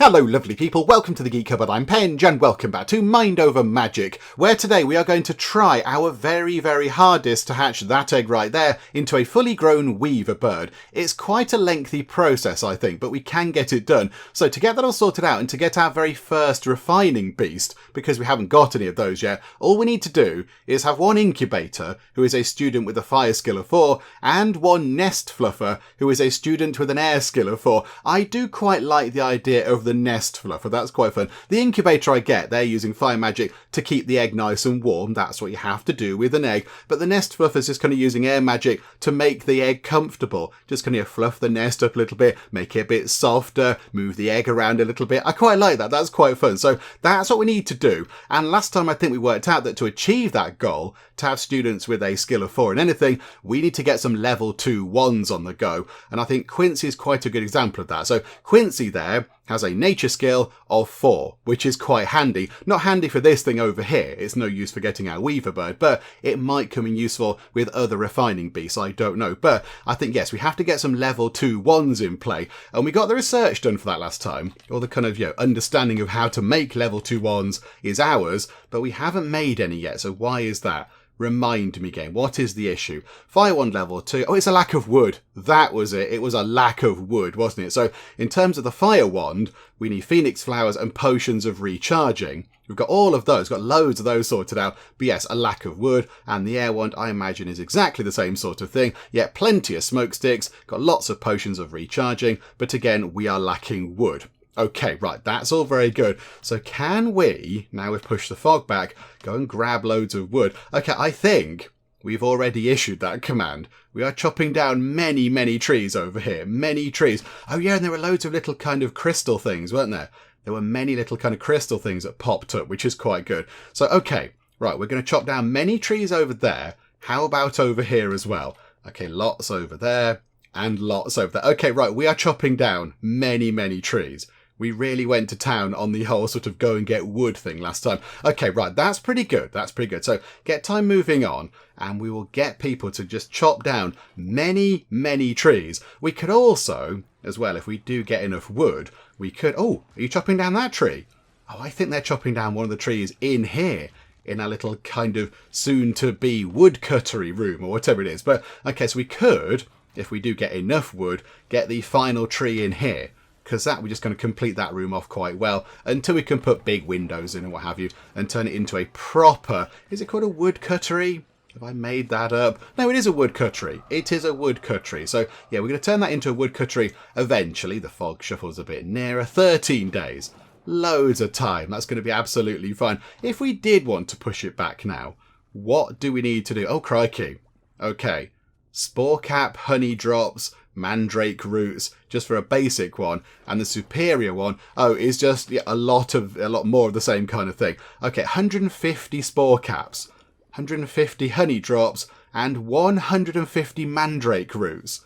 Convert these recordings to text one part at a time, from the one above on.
Hello lovely people, welcome to the Geek Cupboard, I'm Penge and welcome back to Mind Over Magic, where today we are going to try our very hardest to hatch that egg right there into a fully grown weaver bird. It's quite a lengthy process I think, but we can get it done. So to get that all sorted out and to get our very first refining beast, because we haven't got any of those yet, all we need to do is have one incubator who is a student with a fire skill of 4 and one nest fluffer who is a student with an air skill of 4. I do quite like the idea of the nest fluffer, that's quite fun. The incubator I get, they're using fire magic to keep the egg nice and warm, that's what you have to do with an egg, but the nest fluffer is just kind of using air magic to make the egg comfortable, just kind of fluff the nest up a little bit, make it a bit softer, move the egg around a little bit. I quite like that, that's quite fun. So that's what we need to do, and last time I think we worked out that to achieve that goal, to have students with a skill of 4 in anything, we need to get some level 2 wands on the go, and I think Quincy is quite a good example of that. So Quincy there has a nature skill of 4, which is quite handy. Not handy for this thing over here, it's no use for getting our weaver bird, but it might come in useful with other refining beasts, I don't know. But I think, yes, we have to get some level 2 wands in play, and we got the research done for that last time. All the kind of, understanding of how to make level 2 wands is ours, but we haven't made any yet, so why is that? Remind me, game. What is the issue? Fire wand level 2. Oh, it's a lack of wood. That was it. It was a lack of wood, wasn't it? So in terms of the fire wand, we need phoenix flowers and potions of recharging. We've got all of those, got loads of those sorted out. But yes, a lack of wood. And the air wand, I imagine, is exactly the same sort of thing. Yet plenty of smoke sticks, got lots of potions of recharging. But again, we are lacking wood. Okay, right, that's all very good. So can we, now we've pushed the fog back, go and grab loads of wood? Okay, I think we've already issued that command. We are chopping down many trees over here, many trees. Oh yeah, and there were loads of little kind of crystal things, weren't there? There were many little kind of crystal things that popped up, which is quite good. So, okay, right, we're going to chop down many trees over there. How about over here as well? Okay, lots over there and lots over there. Okay, right, we are chopping down many trees. We really went to town on the whole sort of go and get wood thing last time. Okay, right, that's pretty good. That's pretty good. So get time moving on and we will get people to just chop down many trees. We could also, as well, if we do get enough wood, we could... Oh, are you chopping down that tree? Oh, I think they're chopping down one of the trees in here, in our little kind of soon-to-be woodcuttery room or whatever it is. But, okay, so we could, if we do get enough wood, get the final tree in here. Because that, we're just going to complete that room off quite well until we can put big windows in and what have you and turn it into a proper, is it called a woodcuttery? Have I made that up? No, it is a woodcuttery. It is a woodcuttery. So yeah, we're going to turn that into a woodcuttery eventually. The fog shuffles a bit nearer. 13 days. Loads of time. That's going to be absolutely fine. If we did want to push it back now, what do we need to do? Oh, crikey. Okay. Spore cap, honey drops, mandrake roots, just for a basic one, and the superior one, is just a lot more of the same kind of thing. Okay, 150 spore caps, 150 honey drops, and 150 mandrake roots.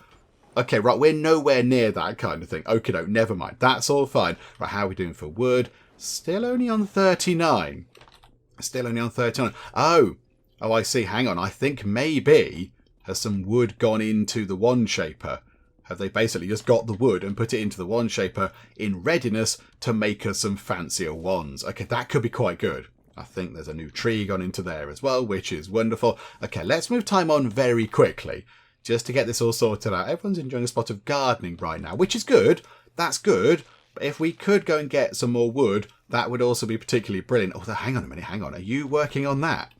Okay, right, we're nowhere near that kind of thing. Okay, no, never mind. That's all fine. Right, how are we doing for wood? Still only on 39. Still only on 39. Oh, I see. Hang on. I think maybe has some wood gone into the wand shaper. Have they basically just got the wood and put it into the wand shaper in readiness to make us some fancier wands? Okay, that could be quite good. I think there's a new tree gone into there as well, which is wonderful. Okay, let's move time on very quickly just to get this all sorted out. Everyone's enjoying a spot of gardening right now, which is good. That's good. But if we could go and get some more wood, that would also be particularly brilliant. Oh, hang on a minute, hang on. Are you working on that?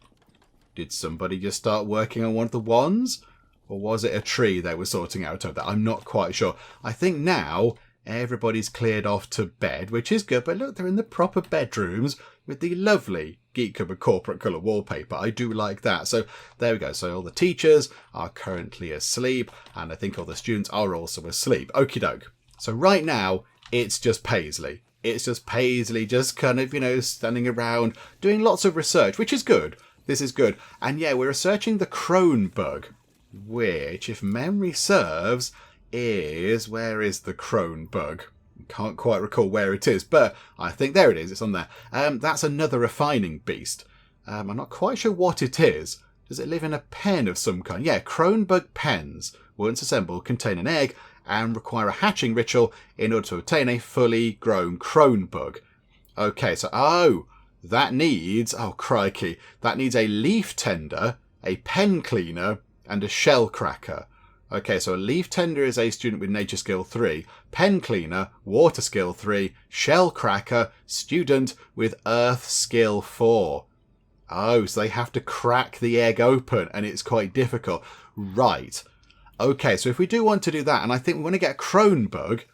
Did somebody just start working on one of the wands? Or was it a tree they were sorting out of that? I'm not quite sure. I think now everybody's cleared off to bed, which is good. But look, they're in the proper bedrooms with the lovely Geek Cupboard corporate colour wallpaper. I do like that. So there we go. So all the teachers are currently asleep. And I think all the students are also asleep. Okie doke. So right now, it's just Paisley. It's just Paisley just kind of, standing around doing lots of research, which is good. This is good. And yeah, we're researching the crone bug, which, if memory serves, where is the crone bug? Can't quite recall where it is, but I think there it is. It's on there. That's another refining beast. I'm not quite sure what it is. Does it live in a pen of some kind? Yeah, crone bug pens, once assembled, contain an egg and require a hatching ritual in order to obtain a fully grown crone bug. Okay, so, that needs, crikey, that needs a leaf tender, a pen cleaner, and a shell cracker. Okay, so a leaf tender is a student with nature skill 3, pen cleaner, water skill 3, shell cracker, student with earth skill 4. Oh, so they have to crack the egg open, and it's quite difficult. Right. Okay, so if we do want to do that, and I think we want to get a crone bug,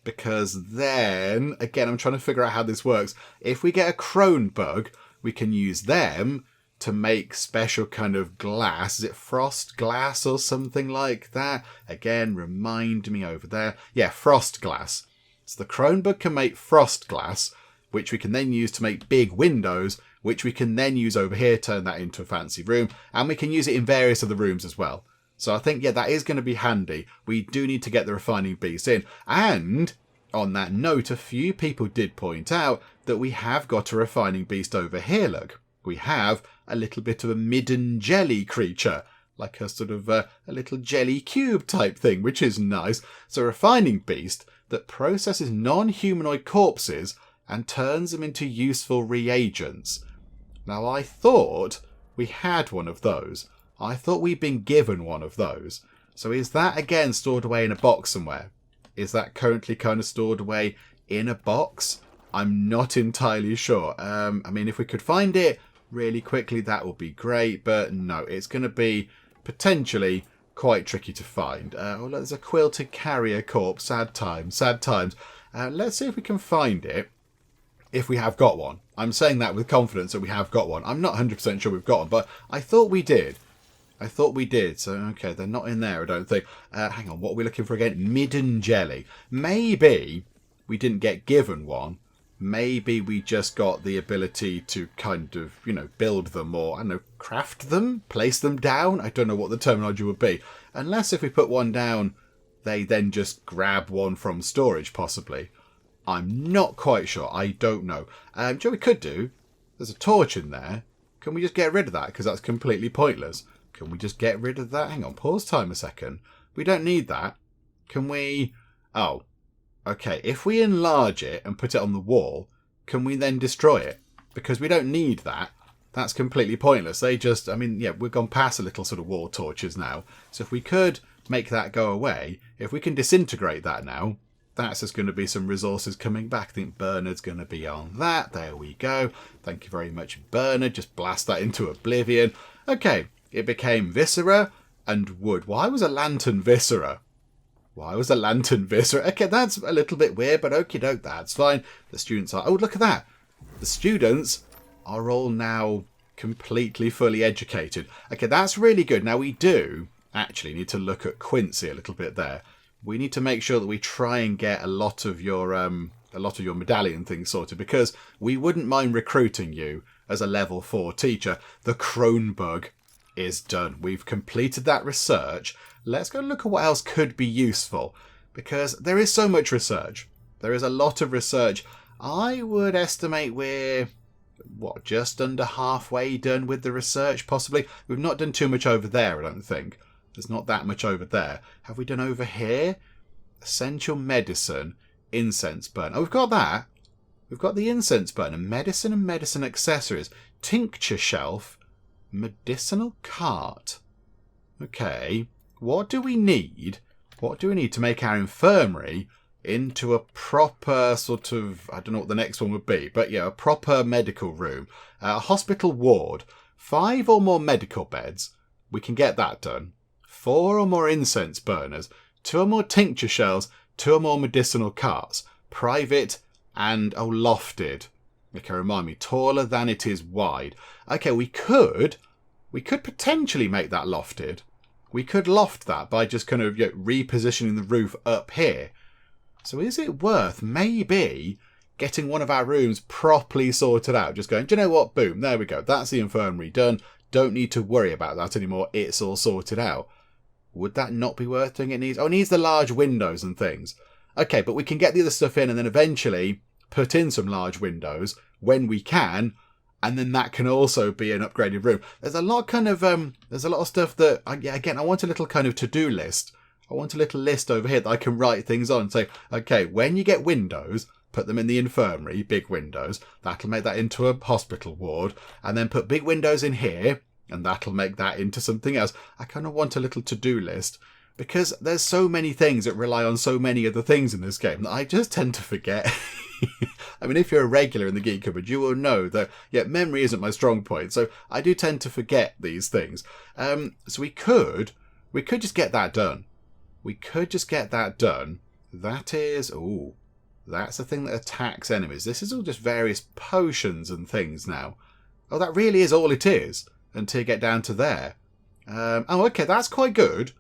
because then, again, I'm trying to figure out how this works. If we get a crone bug, we can use them to make special kind of glass. Is it frost glass or something like that? Again, remind me over there. Yeah, frost glass. So the crone bug can make frost glass, which we can then use to make big windows, which we can then use over here, turn that into a fancy room, and we can use it in various other rooms as well. So I think, yeah, that is going to be handy. We do need to get the refining beast in. And on that note, a few people did point out that we have got a refining beast over here, look. We have a little bit of a midden jelly creature, like a sort of a little jelly cube type thing, which is nice. So a refining beast that processes non-humanoid corpses and turns them into useful reagents. Now, I thought we had one of those. I thought we'd been given one of those. So is that, again, stored away in a box somewhere? Is that currently kind of stored away in a box? I'm not entirely sure. I mean, if we could find it really quickly, that would be great. But no, it's going to be potentially quite tricky to find. There's a quilted carrier corpse. Sad times, sad times. Let's see if we can find it. If we have got one. I'm saying that with confidence that we have got one. I'm not 100% sure we've got one, but I thought we did. So, okay, they're not in there, I don't think. Hang on, what are we looking for again? Midden jelly. Maybe we didn't get given one. Maybe we just got the ability to kind of, build them or, I don't know, craft them? Place them down? I don't know what the terminology would be. Unless if we put one down, they then just grab one from storage, possibly. I'm not quite sure. I don't know. Do you know what we could do? There's a torch in there. Can we just get rid of that? Because that's completely pointless. Can we just get rid of that? Hang on, pause time a second. We don't need that. Can we... Oh, okay. If we enlarge it and put it on the wall, can we then destroy it? Because we don't need that. That's completely pointless. They just... I mean, yeah, we've gone past a little sort of wall torches now. So if we could make that go away, if we can disintegrate that now... That's just going to be some resources coming back. I think Bernard's going to be on that. There we go. Thank you very much, Bernard. Just blast that into oblivion. Okay, it became viscera and wood. Why was a lantern viscera? Okay, that's a little bit weird, but okie doke, that's fine. The students are... Oh, look at that. The students are all now completely fully educated. Okay, that's really good. Now, we do actually need to look at Quincy a little bit there. We need to make sure that we try and get a lot of your medallion things sorted, because we wouldn't mind recruiting you as a level 4 teacher. The crone bug is done. We've completed that research. Let's go look at what else could be useful, because there is so much research. There is a lot of research. I would estimate we're, just under halfway done with the research, possibly. We've not done too much over there, I don't think. There's not that much over there. Have we done over here? Essential medicine, incense burn. Oh, we've got that. We've got the incense burner, medicine and medicine accessories, tincture shelf, medicinal cart. Okay, what do we need? What do we need to make our infirmary into a proper sort of, I don't know what the next one would be, but yeah, a proper medical room. A hospital ward, 5 or more medical beds. We can get that done. 4 or more incense burners, 2 or more tincture shells, 2 or more medicinal carts, private and lofted. Okay, remind me, taller than it is wide. Okay, we could potentially make that lofted. We could loft that by just kind of repositioning the roof up here. So is it worth maybe getting one of our rooms properly sorted out? Just going, do you know what? Boom, there we go. That's the infirmary done. Don't need to worry about that anymore. It's all sorted out. Would that not be worth doing? It needs the large windows and things. Okay, but we can get the other stuff in and then eventually put in some large windows when we can, and then that can also be an upgraded room. There's a lot of stuff that, again, I want a little kind of to-do list I want a little list over here that I can write things on and say, okay, when you get windows, put them in the infirmary, big windows. That'll make that into a hospital ward. And then put big windows in here, and that'll make that into something else. I kind of want a little to-do list, because there's so many things that rely on so many other things in this game that I just tend to forget. I mean, if you're a regular in the Geek Cupboard, you will know that, yeah, memory isn't my strong point, so I do tend to forget these things. So we could just get that done. We could just get that done. That is, ooh, that's the thing that attacks enemies. This is all just various potions and things now. Oh, that really is all it is until you get down to there. Oh, okay, that's quite good.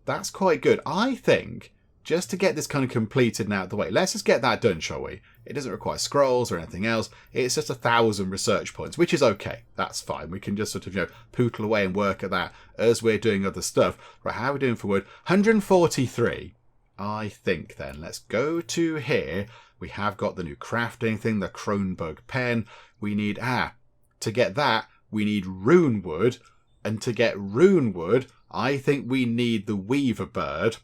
That's quite good. I think, just to get this kind of completed and out of the way, let's just get that done, shall we? It doesn't require scrolls or anything else. It's just 1,000 research points, which is okay. That's fine. We can just sort of, pootle away and work at that as we're doing other stuff. Right, how are we doing for wood? 143. I think then. Let's go to here. We have got the new crafting thing, the Kronberg pen. We need, to get that, we need rune wood. And to get rune wood, I think we need the Weaver Bird.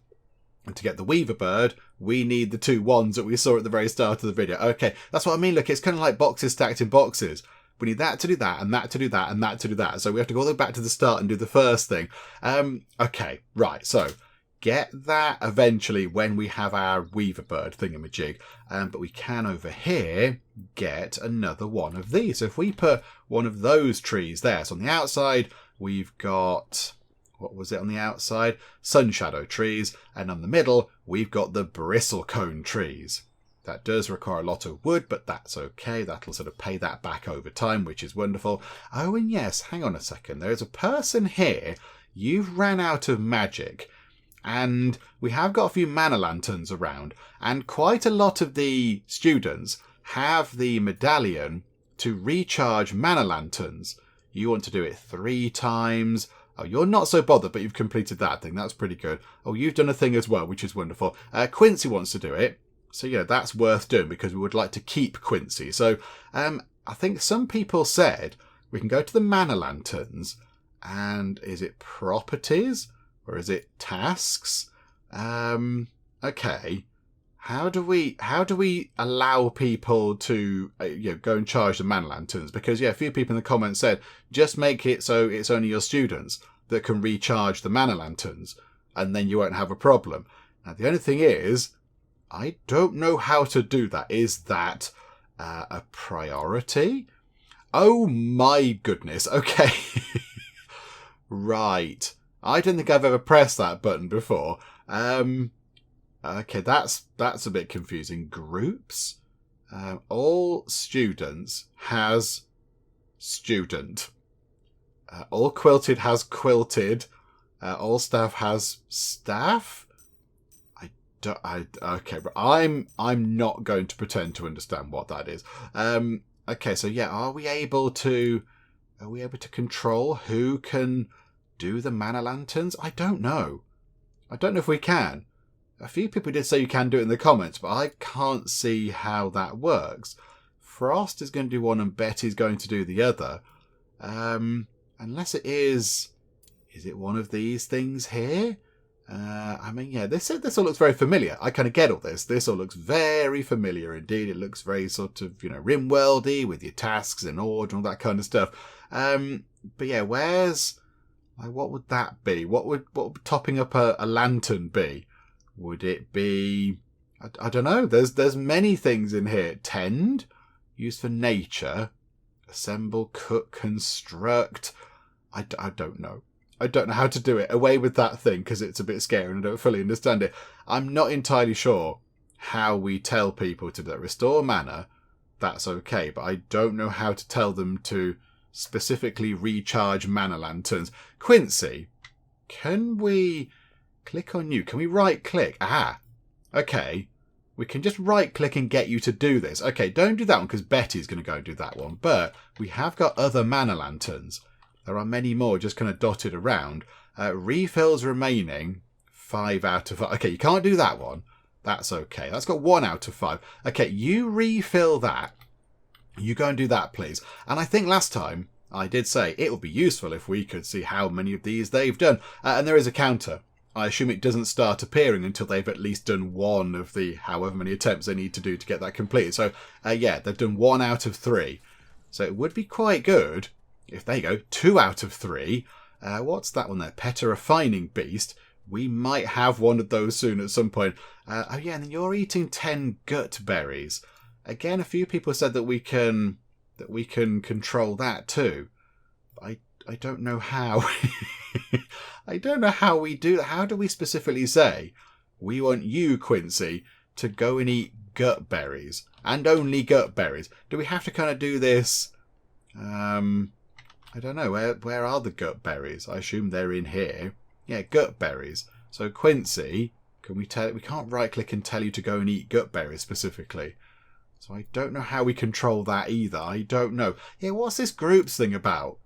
And to get the Weaver Bird, we need the 2 wands that we saw at the very start of the video. Okay, that's what I mean. Look, it's kind of like boxes stacked in boxes. We need that to do that, and that to do that, and that to do that. So we have to go all the way back to the start and do the first thing. Okay, right. So get that eventually when we have our Weaver Bird thingamajig. But we can over here get another one of these. So if we put one of those trees there, so on the outside, we've got, what was it on the outside? Sun shadow trees. And on the middle, we've got the bristlecone trees. That does require a lot of wood, but that's okay. That'll sort of pay that back over time, which is wonderful. Oh, and yes, hang on a second. There's a person here. You've ran out of magic. And we have got a few mana lanterns around. And quite a lot of the students have the medallion to recharge mana lanterns. You want to do it 3 times. Oh, you're not so bothered, but you've completed that thing. That's pretty good. Oh, you've done a thing as well, which is wonderful. Quincy wants to do it. So, yeah, that's worth doing because we would like to keep Quincy. So, I think some people said we can go to the mana lanterns. And is it properties or is it tasks? Okay. How do we allow people to go and charge the mana lanterns? Because a few people in the comments said just make it so it's only your students that can recharge the mana lanterns, and then you won't have a problem. Now the only thing is, I don't know how to do that. Is that a priority? Oh my goodness! Okay, right. I don't think I've ever pressed that button before. Okay, that's a bit confusing. Groups? All students has student. All quilted has quilted. All staff has staff. Okay, but I'm not going to pretend to understand what that is. Okay, so yeah, are we able to control who can do the mana lanterns? I don't know. I don't know if we can. A few people did say you can do it in the comments, but I can't see how that works. Frost is going to do one and Betty's going to do the other. Unless it is it one of these things here? I mean, yeah, this all looks very familiar. I kind of get all this. This all looks very familiar indeed. It looks very sort of, RimWorldy with your tasks in order and all that kind of stuff. But yeah, what would that be? What would topping up a lantern be? Would it be, I don't know. There's many things in here. Tend, used for nature. Assemble, cook, construct. I don't know. I don't know how to do it. Away with that thing, because it's a bit scary and I don't fully understand it. I'm not entirely sure how we tell people to do that. Restore mana, that's okay. But I don't know how to tell them to specifically recharge mana lanterns. Quincy, can we click on you? Can we right click? Okay. We can just right click and get you to do this. Okay, don't do that one because Betty's going to go and do that one. But we have got other mana lanterns. There are many more just kind of dotted around. Refills remaining, 5 out of 5. Okay, you can't do that one. That's okay. That's got 1 out of 5. Okay, you refill that. You go and do that, please. And I think last time I did say it would be useful if we could see how many of these they've done. And there is a counter. I assume it doesn't start appearing until they've at least done one of the however many attempts they need to do to get that completed. So, yeah, they've done 1 out of 3. So it would be quite good if, there you go, 2 out of 3. What's that one there? Pet a refining beast. We might have one of those soon at some point. Oh, yeah, and then you're eating 10 gut berries. Again, a few people said that we can control that too. I don't know how. I don't know how we do that. How do we specifically say we want you, Quincy, to go and eat gut berries and only gut berries? Do we have to kind of do this? I don't know. Where are the gut berries? I assume they're in here. Yeah, gut berries. So Quincy, can we tell? We can't right click and tell you to go and eat gut berries specifically. So I don't know how we control that either. I don't know. Yeah, what's this groups thing about?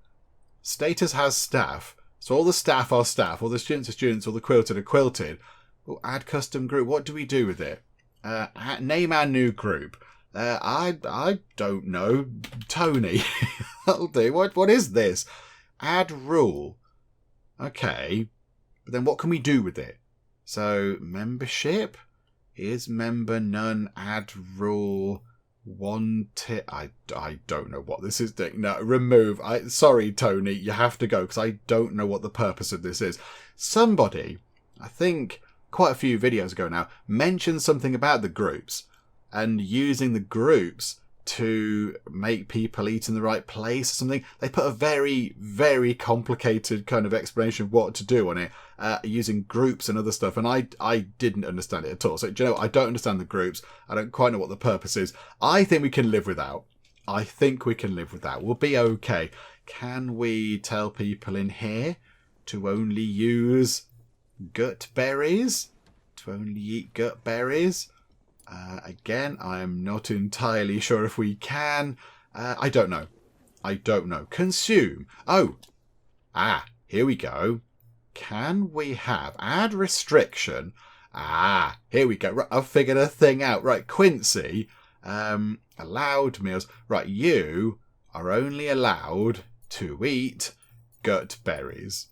Status has staff. So all the staff are staff. All the students are students. All the quilted are quilted. Well, add custom group. What do we do with it? Name our new group. I don't know. Tony. That'll do. What is this? Add rule. Okay. But then what can we do with it? So membership is member none. Add rule. I don't know what this is doing. No, remove. Sorry, Tony, you have to go because I don't know what the purpose of this is. Somebody, I think quite a few videos ago now, mentioned something about the groups and using the groups to make people eat in the right place or something. They put a very, very complicated kind of explanation of what to do on it using groups and other stuff. And I didn't understand it at all. So, do you know, I don't understand the groups. I don't quite know what the purpose is. I think we can live without. We'll be okay. Can we tell people in here to only use gut berries? To only eat gut berries? Again, I am not entirely sure if we can. I don't know. Consume. Here we go. Can we have add restriction? Here we go. Right, I've figured a thing out. Right, Quincy, allowed meals. Right, you are only allowed to eat gut berries.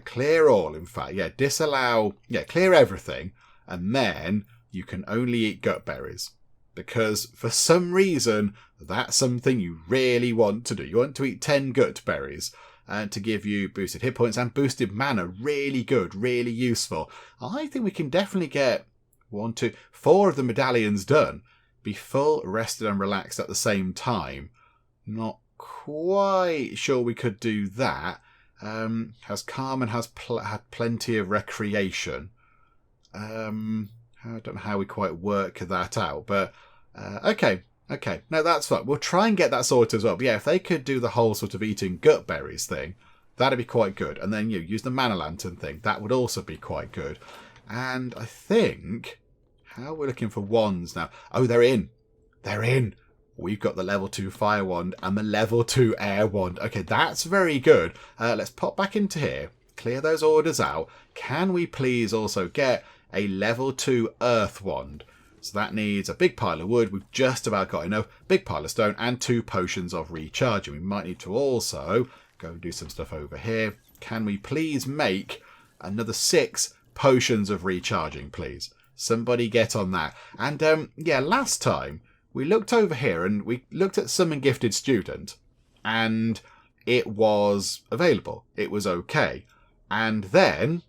Clear all, in fact. Yeah, disallow. Yeah, clear everything. And then you can only eat gut berries. Because for some reason, that's something you really want to do. You want to eat 10 gut berries to give you boosted hit points and boosted mana. Really good, really useful. I think we can definitely get 1, 2, 4 of the medallions done. Be full, rested and relaxed at the same time. Not quite sure we could do that. Has calm and has had plenty of recreation. I don't know how we quite work that out, but okay. No, that's fine. We'll try and get that sorted as well. But yeah, if they could do the whole sort of eating gut berries thing, that'd be quite good. And then use the mana lantern thing. That would also be quite good. And I think, how we're looking for wands now. Oh, they're in. We've got the level 2 fire wand and the level 2 air wand. Okay, that's very good. Let's pop back into here. Clear those orders out. Can we please also get a level 2 earth wand? So that needs a big pile of wood. We've just about got enough. Big pile of stone and 2 potions of recharging. We might need to also go and do some stuff over here. Can we please make another 6 potions of recharging, please? Somebody get on that. And yeah, last time we looked over here and we looked at summon gifted student and it was available. It was okay. And then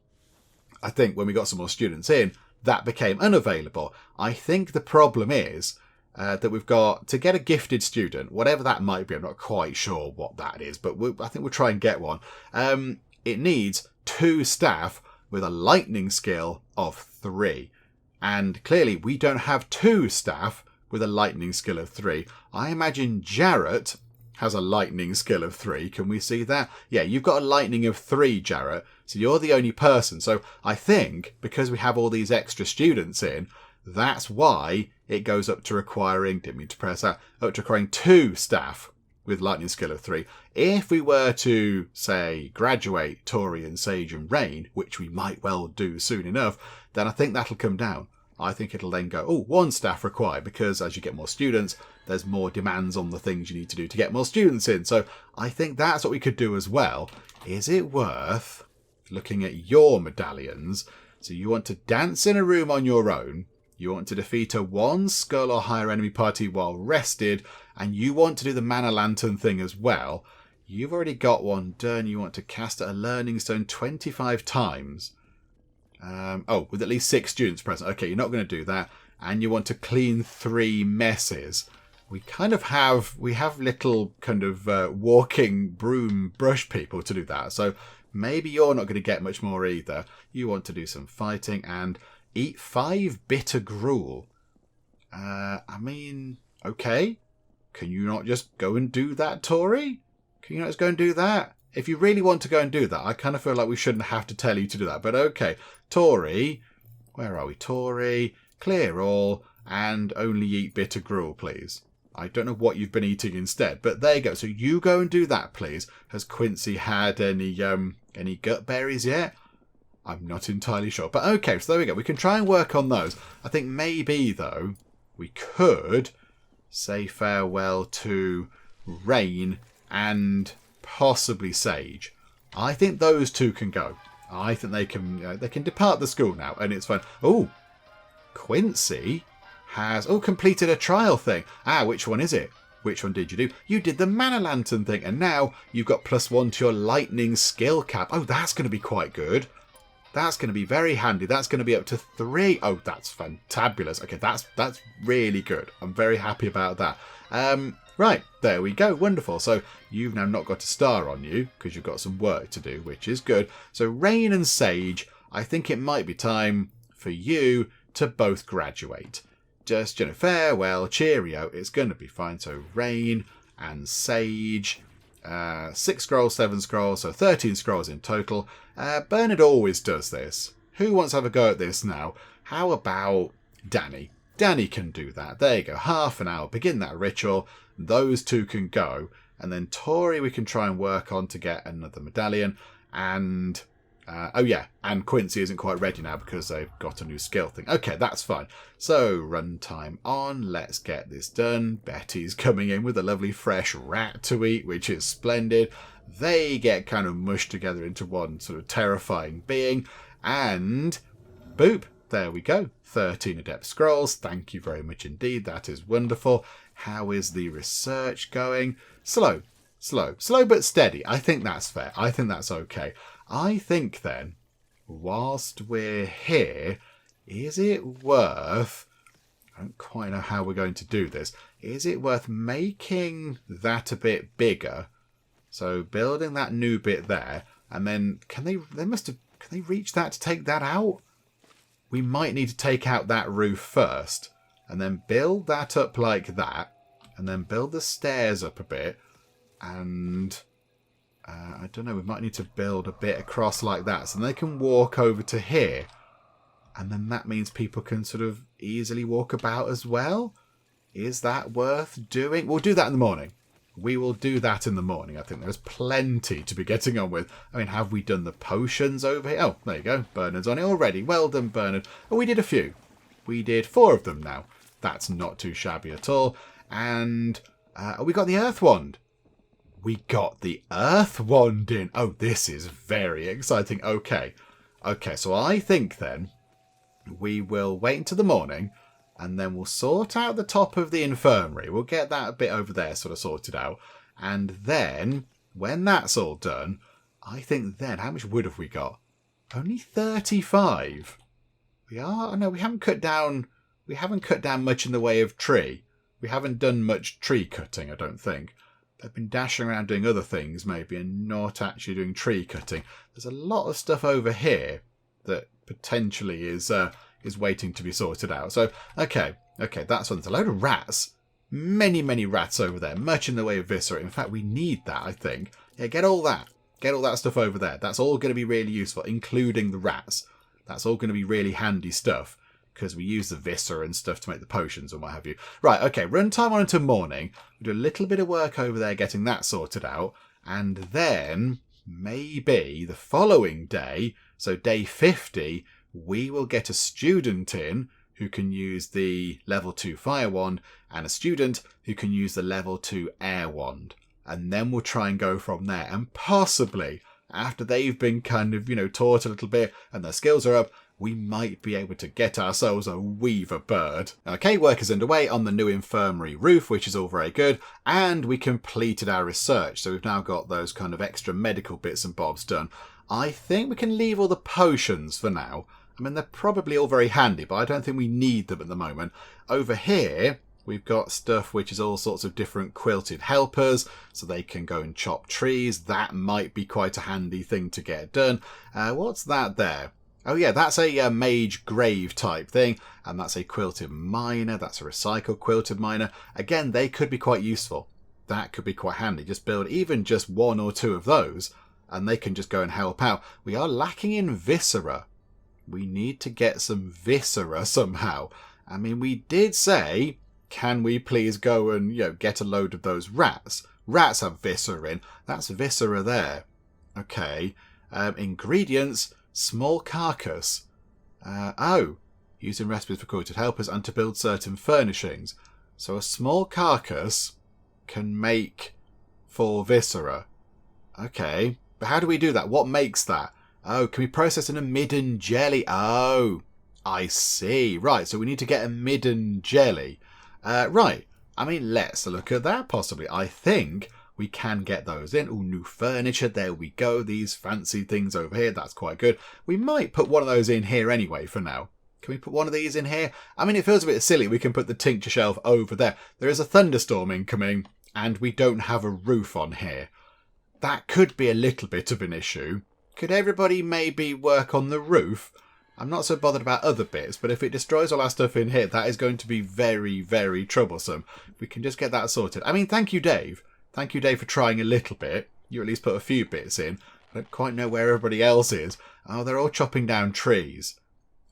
I think when we got some more students in, that became unavailable. I think the problem is that we've got to get a gifted student, whatever that might be. I'm not quite sure what that is, but I think we'll try and get one. It needs 2 staff with a lightning skill of 3. And clearly we don't have 2 staff with a lightning skill of 3. I imagine Jarrett has a lightning skill of 3. Can we see that? Yeah, you've got a lightning of 3, Jarrett. So you're the only person. So I think because we have all these extra students in, that's why it goes up to requiring, didn't mean to press that, up to requiring 2 staff with lightning skill of 3. If we were to, say, graduate Tori and Sage and Rain, which we might well do soon enough, then I think that'll come down. I think it'll then go, 1 staff required, because as you get more students, there's more demands on the things you need to do to get more students in. So I think that's what we could do as well. Is it worth looking at your medallions So you want to dance in a room on your own. You want to defeat a 1 skull or higher enemy party while rested. And you want to do the mana lantern thing as well. You've already got one done. You want to cast a learning stone 25 times. With at least 6 students present. Okay, you're not going to do that. And you want to clean 3 messes. We have little kind of walking broom brush people to do that. So maybe you're not going to get much more either. You want to do some fighting and eat 5 bitter gruel. Okay. Can you not just go and do that, Tori? Can you not just go and do that? If you really want to go and do that, I kind of feel like we shouldn't have to tell you to do that. But okay, Tori, where are we? Tori, clear all and only eat bitter gruel, please. I don't know what you've been eating instead, but there you go. So you go and do that, please. Has Quincy had any gut berries yet? I'm not entirely sure. But okay, so there we go. We can try and work on those. I think maybe, though, we could say farewell to Rain and possibly Sage. I think those 2 can go. I think they can depart the school now, and it's fine. Oh, Quincy has completed a trial thing. Which one is it? Which one did you do? You did the mana lantern thing, and now you've got +1 to your lightning skill cap. Oh, that's going to be quite good. That's going to be very handy. That's going to be up to 3. Oh, that's fantabulous. Okay, that's really good. I'm very happy about that. Right, there we go. Wonderful. So you've now not got a star on you because you've got some work to do, which is good. So Rain and Sage, I think it might be time for you to both graduate. Just, farewell, cheerio. It's going to be fine. So Rain and Sage, 6 scrolls, 7 scrolls, so 13 scrolls in total. Bernard always does this. Who wants to have a go at this now? How about Danny? Danny can do that. There you go. Half an hour. Begin that ritual. Those 2 can go. And then Tori we can try and work on to get another medallion. And and Quincy isn't quite ready now because they've got a new skill thing. Okay, that's fine. So runtime on. Let's get this done. Betty's coming in with a lovely fresh rat to eat, which is splendid. They get kind of mushed together into one sort of terrifying being. And boop, there we go. 13 adept scrolls. Thank you very much indeed. That is wonderful. How is the research going? Slow but steady. I think that's fair. I think that's okay. I think then, whilst we're here, is it worth... I don't quite know how we're going to do this. Is it worth making that a bit bigger? So building that new bit there, and then can they reach that to take that out? We might need to take out that roof first, and then build that up like that, and then build the stairs up a bit, and... I don't know, we might need to build a bit across like that so they can walk over to here. And then that means people can sort of easily walk about as well. Is that worth doing? We'll do that in the morning. We will do that in the morning. I think there's plenty to be getting on with. I mean, have we done the potions over here? Oh, there you go. Bernard's on it already. Well done, Bernard. Oh, we did a few. We did 4 of them now. That's not too shabby at all. And we got the Earth Wand. We got the Earth Wand in. Oh, this is very exciting. Okay, so I think then we will wait until the morning and then we'll sort out the top of the infirmary. We'll get that bit over there sort of sorted out. And then, when that's all done, I think then, how much wood have we got? Only 35. We haven't cut down much in the way of tree. We haven't done much tree cutting, I don't think. They've been dashing around doing other things, maybe, and not actually doing tree cutting. There's a lot of stuff over here that potentially is waiting to be sorted out. So, okay, that's one. There's a load of rats. Many rats over there. Much in the way of viscera. In fact, we need that, I think. Yeah, get all that. Get all that stuff over there. That's all going to be really useful, including the rats. That's all going to be really handy stuff. Because we use the viscera and stuff to make the potions and what have you. Right, okay, run time on until morning. We do a little bit of work over there getting that sorted out. And then, maybe the following day, so day 50, we will get a student in who can use the level 2 fire wand and a student who can use the level 2 air wand. And then we'll try and go from there. And possibly, after they've been kind of, taught a little bit and their skills are up, we might be able to get ourselves a weaver bird. Okay, work is underway on the new infirmary roof, which is all very good, and we completed our research. So we've now got those kind of extra medical bits and bobs done. I think we can leave all the potions for now. I mean, they're probably all very handy, but I don't think we need them at the moment. Over here, we've got stuff which is all sorts of different quilted helpers, so they can go and chop trees. That might be quite a handy thing to get done. What's that there? Oh yeah, that's a mage grave type thing, and that's a quilted miner. That's a recycled quilted miner. Again, they could be quite useful. That could be quite handy. Just build even just 1 or 2 of those, and they can just go and help out. We are lacking in viscera. We need to get some viscera somehow. I mean, we did say, can we please go and, get a load of those rats? Rats have viscera in. That's viscera there. Okay. Ingredients, small carcass. Using recipes for quilted helpers and to build certain furnishings. So a small carcass can make 4 viscera. Okay. But how do we do that? What makes that? Oh, can we process in a midden jelly? Oh, I see. Right, so we need to get a midden jelly. Right. I mean, let's look at that possibly. I think we can get those in. Oh, new furniture. There we go. These fancy things over here. That's quite good. We might put one of those in here anyway for now. Can we put one of these in here? I mean, it feels a bit silly. We can put the tincture shelf over there. There is a thunderstorm incoming, and we don't have a roof on here. That could be a little bit of an issue. Could everybody maybe work on the roof? I'm not so bothered about other bits, but if it destroys all our stuff in here, that is going to be very, very troublesome. We can just get that sorted. I mean, thank you, Dave. Thank you, Dave, for trying a little bit. You at least put a few bits in. I don't quite know where everybody else is. Oh, they're all chopping down trees.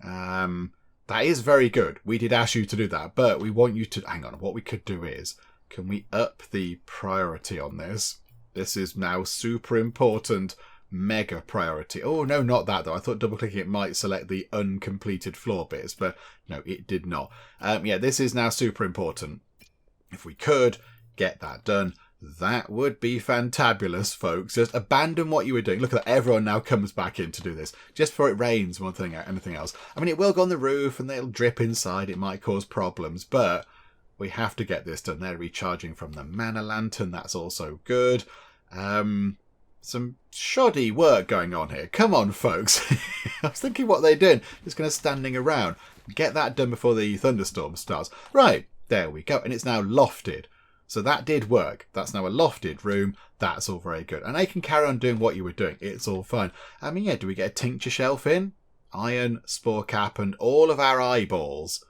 That is very good. We did ask you to do that, but we want you to... Hang on, what we could do is... Can we up the priority on this? This is now super important... Mega priority. Oh, no, not that, though. I thought double-clicking it might select the uncompleted floor bits, but no, it did not. Yeah, this is now super important. If we could get that done, that would be fantabulous, folks. Just abandon what you were doing. Look at that. Everyone now comes back in to do this. Just before it rains, one thing, anything else. I mean, it will go on the roof, and it'll drip inside. It might cause problems, but we have to get this done. They're recharging from the mana lantern. That's also good. Some shoddy work going on here. Come on, folks. I was thinking what they're doing. Just kind of standing around. Get that done before the thunderstorm starts. Right, there we go. And it's now lofted. So that did work. That's now a lofted room. That's all very good. And I can carry on doing what you were doing. It's all fine. I mean, yeah, do we get a tincture shelf in? Iron, spore cap, and all of our eyeballs.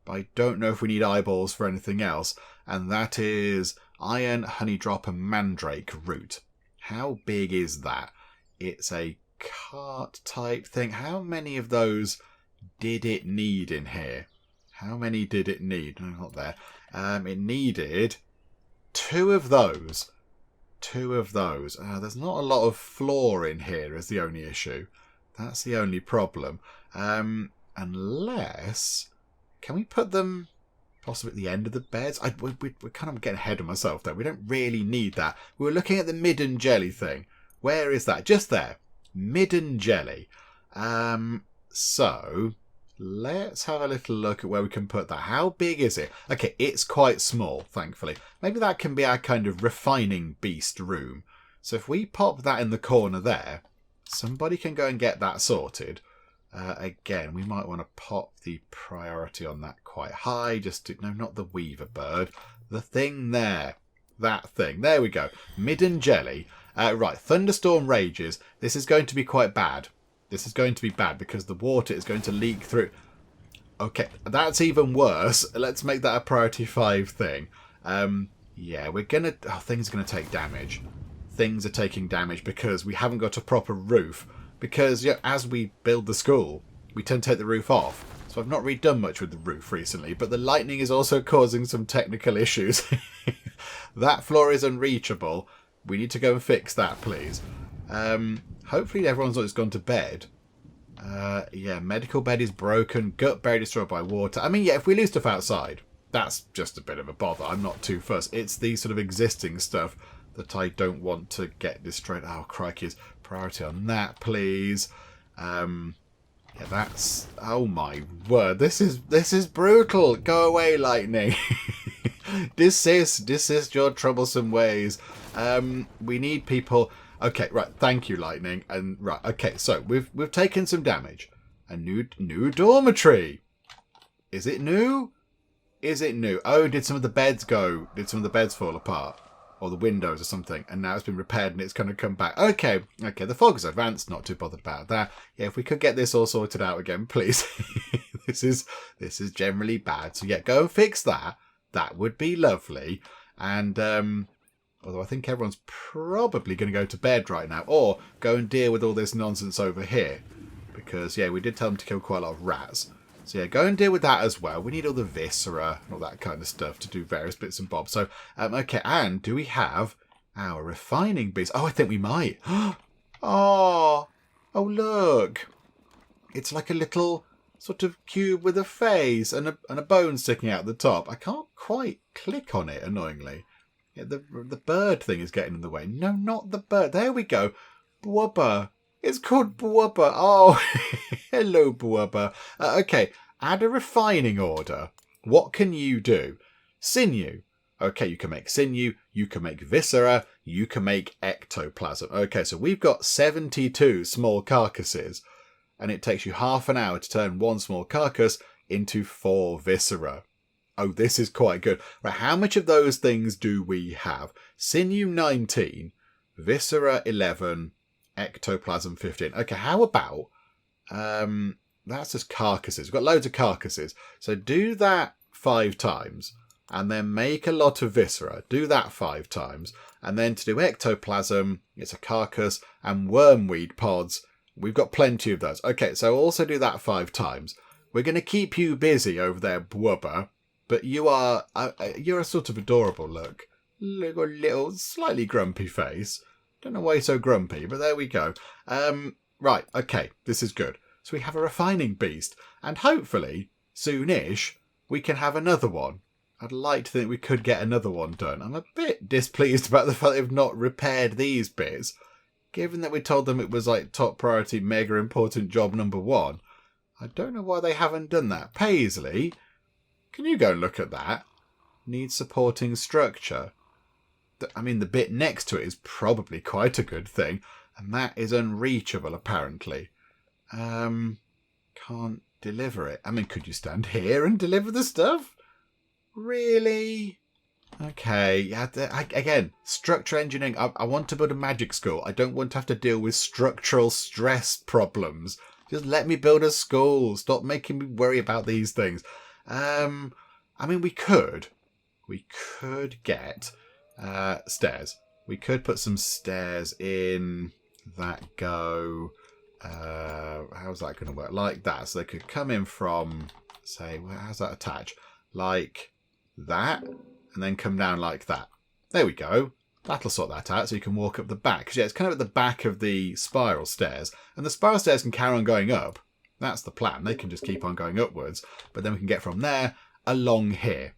But I don't know if we need eyeballs for anything else. And that is iron, honey drop, and mandrake root. How big is that? It's a cart type thing. How many of those did it need in here? How many did it need? No, not there. It needed 2 of those. 2 of those. There's not a lot of floor in here is the only issue. That's the only problem. Unless... Can we put them... Possibly at the end of the beds. We're kind of getting ahead of myself there. We don't really need that. We were looking at the midden jelly thing. Where is that? Just there. Midden jelly. So, let's have a little look at where we can put that. How big is it? Okay, it's quite small, thankfully. Maybe that can be our kind of refining beast room. So if we pop that in the corner there, somebody can go and get that sorted. Again, we might want to pop the priority on that quite high. No, not the weaver bird. The thing there. That thing. There we go. Midden jelly. Right, thunderstorm rages. This is going to be quite bad. This is going to be bad because the water is going to leak through. Okay, that's even worse. Let's make that a priority 5 thing. Yeah, we're going to... Oh, things are going to take damage. Things are taking damage because we haven't got a proper roof. Because as we build the school, we tend to take the roof off. So I've not really done much with the roof recently, but the lightning is also causing some technical issues. That floor is unreachable. We need to go and fix that, please. Hopefully everyone's not just gone to bed. Yeah, medical bed is broken. Gut buried, destroyed by water. I mean, yeah, if we lose stuff outside, that's just a bit of a bother. I'm not too fussed. It's the sort of existing stuff that I don't want to get destroyed. Oh, crikey. Priority on that, please. Yeah, that's... Oh my word. This is brutal. Go away, lightning. Desist your troublesome ways. We need people... Okay, right. Thank you, lightning. And right. Okay, so we've taken some damage. A new dormitory. Is it new? Is it new? Oh, did some of the beds go? Did some of the beds fall apart? Or the windows or something? And now it's been repaired and it's going to come back. Okay. The fog is advanced. Not too bothered about that. Yeah, if we could get this all sorted out again, please. This is generally bad. So yeah, go and fix that. That would be lovely. And although I think everyone's probably going to go to bed right now. Or go and deal with all this nonsense over here. Because, yeah, we did tell them to kill quite a lot of rats. So, yeah, go and deal with that as well. We need all the viscera and all that kind of stuff to do various bits and bobs. So, okay, and do we have our refining beast? Oh, I think we might. Oh, look. It's like a little sort of cube with a face and a bone sticking out the top. I can't quite click on it, annoyingly. Yeah, the bird thing is getting in the way. No, not the bird. There we go. Blubber. It's called Blubber. Oh, hello, Blubber. Okay, add a refining order. What can you do? Sinew. Okay, you can make sinew. You can make viscera. You can make ectoplasm. Okay, so we've got 72 small carcasses. And it takes you half an hour to turn one small carcass into 4 viscera. Oh, this is quite good. Right, how much of those things do we have? Sinew 19. Viscera 11. Ectoplasm 15. Okay, how about that's just carcasses. We've got loads of carcasses. So do that 5 times. And then make a lot of viscera. Do that 5 times. And then to do ectoplasm, it's a carcass and wormweed pods. We've got plenty of those. Okay, so also do that 5 times. We're going to keep you busy over there, Blubber. But you're a sort of adorable look. Little slightly grumpy face. Don't know why you're so grumpy, but there we go. Right, okay, this is good. So we have a refining beast, and hopefully, soonish, we can have another one. I'd like to think we could get another one done. I'm a bit displeased about the fact they've not repaired these bits. Given that we told them it was like top priority, mega important job number 1. I don't know why they haven't done that. Paisley, can you go and look at that? Needs supporting structure. I mean, the bit next to it is probably quite a good thing. And that is unreachable, apparently. Can't deliver it. I mean, could you stand here and deliver the stuff? Really? Okay. Yeah. Again, structure engineering. I want to build a magic school. I don't want to have to deal with structural stress problems. Just let me build a school. Stop making me worry about these things. I mean, we could get... stairs. We could put some stairs in that go. How's that going to work? Like that. So they could come in from, say, how's that attach? Like that, and then come down like that. There we go. That'll sort that out so you can walk up the back. Because yeah, it's kind of at the back of the spiral stairs. And the spiral stairs can carry on going up. That's the plan. They can just keep on going upwards. But then we can get from there along here.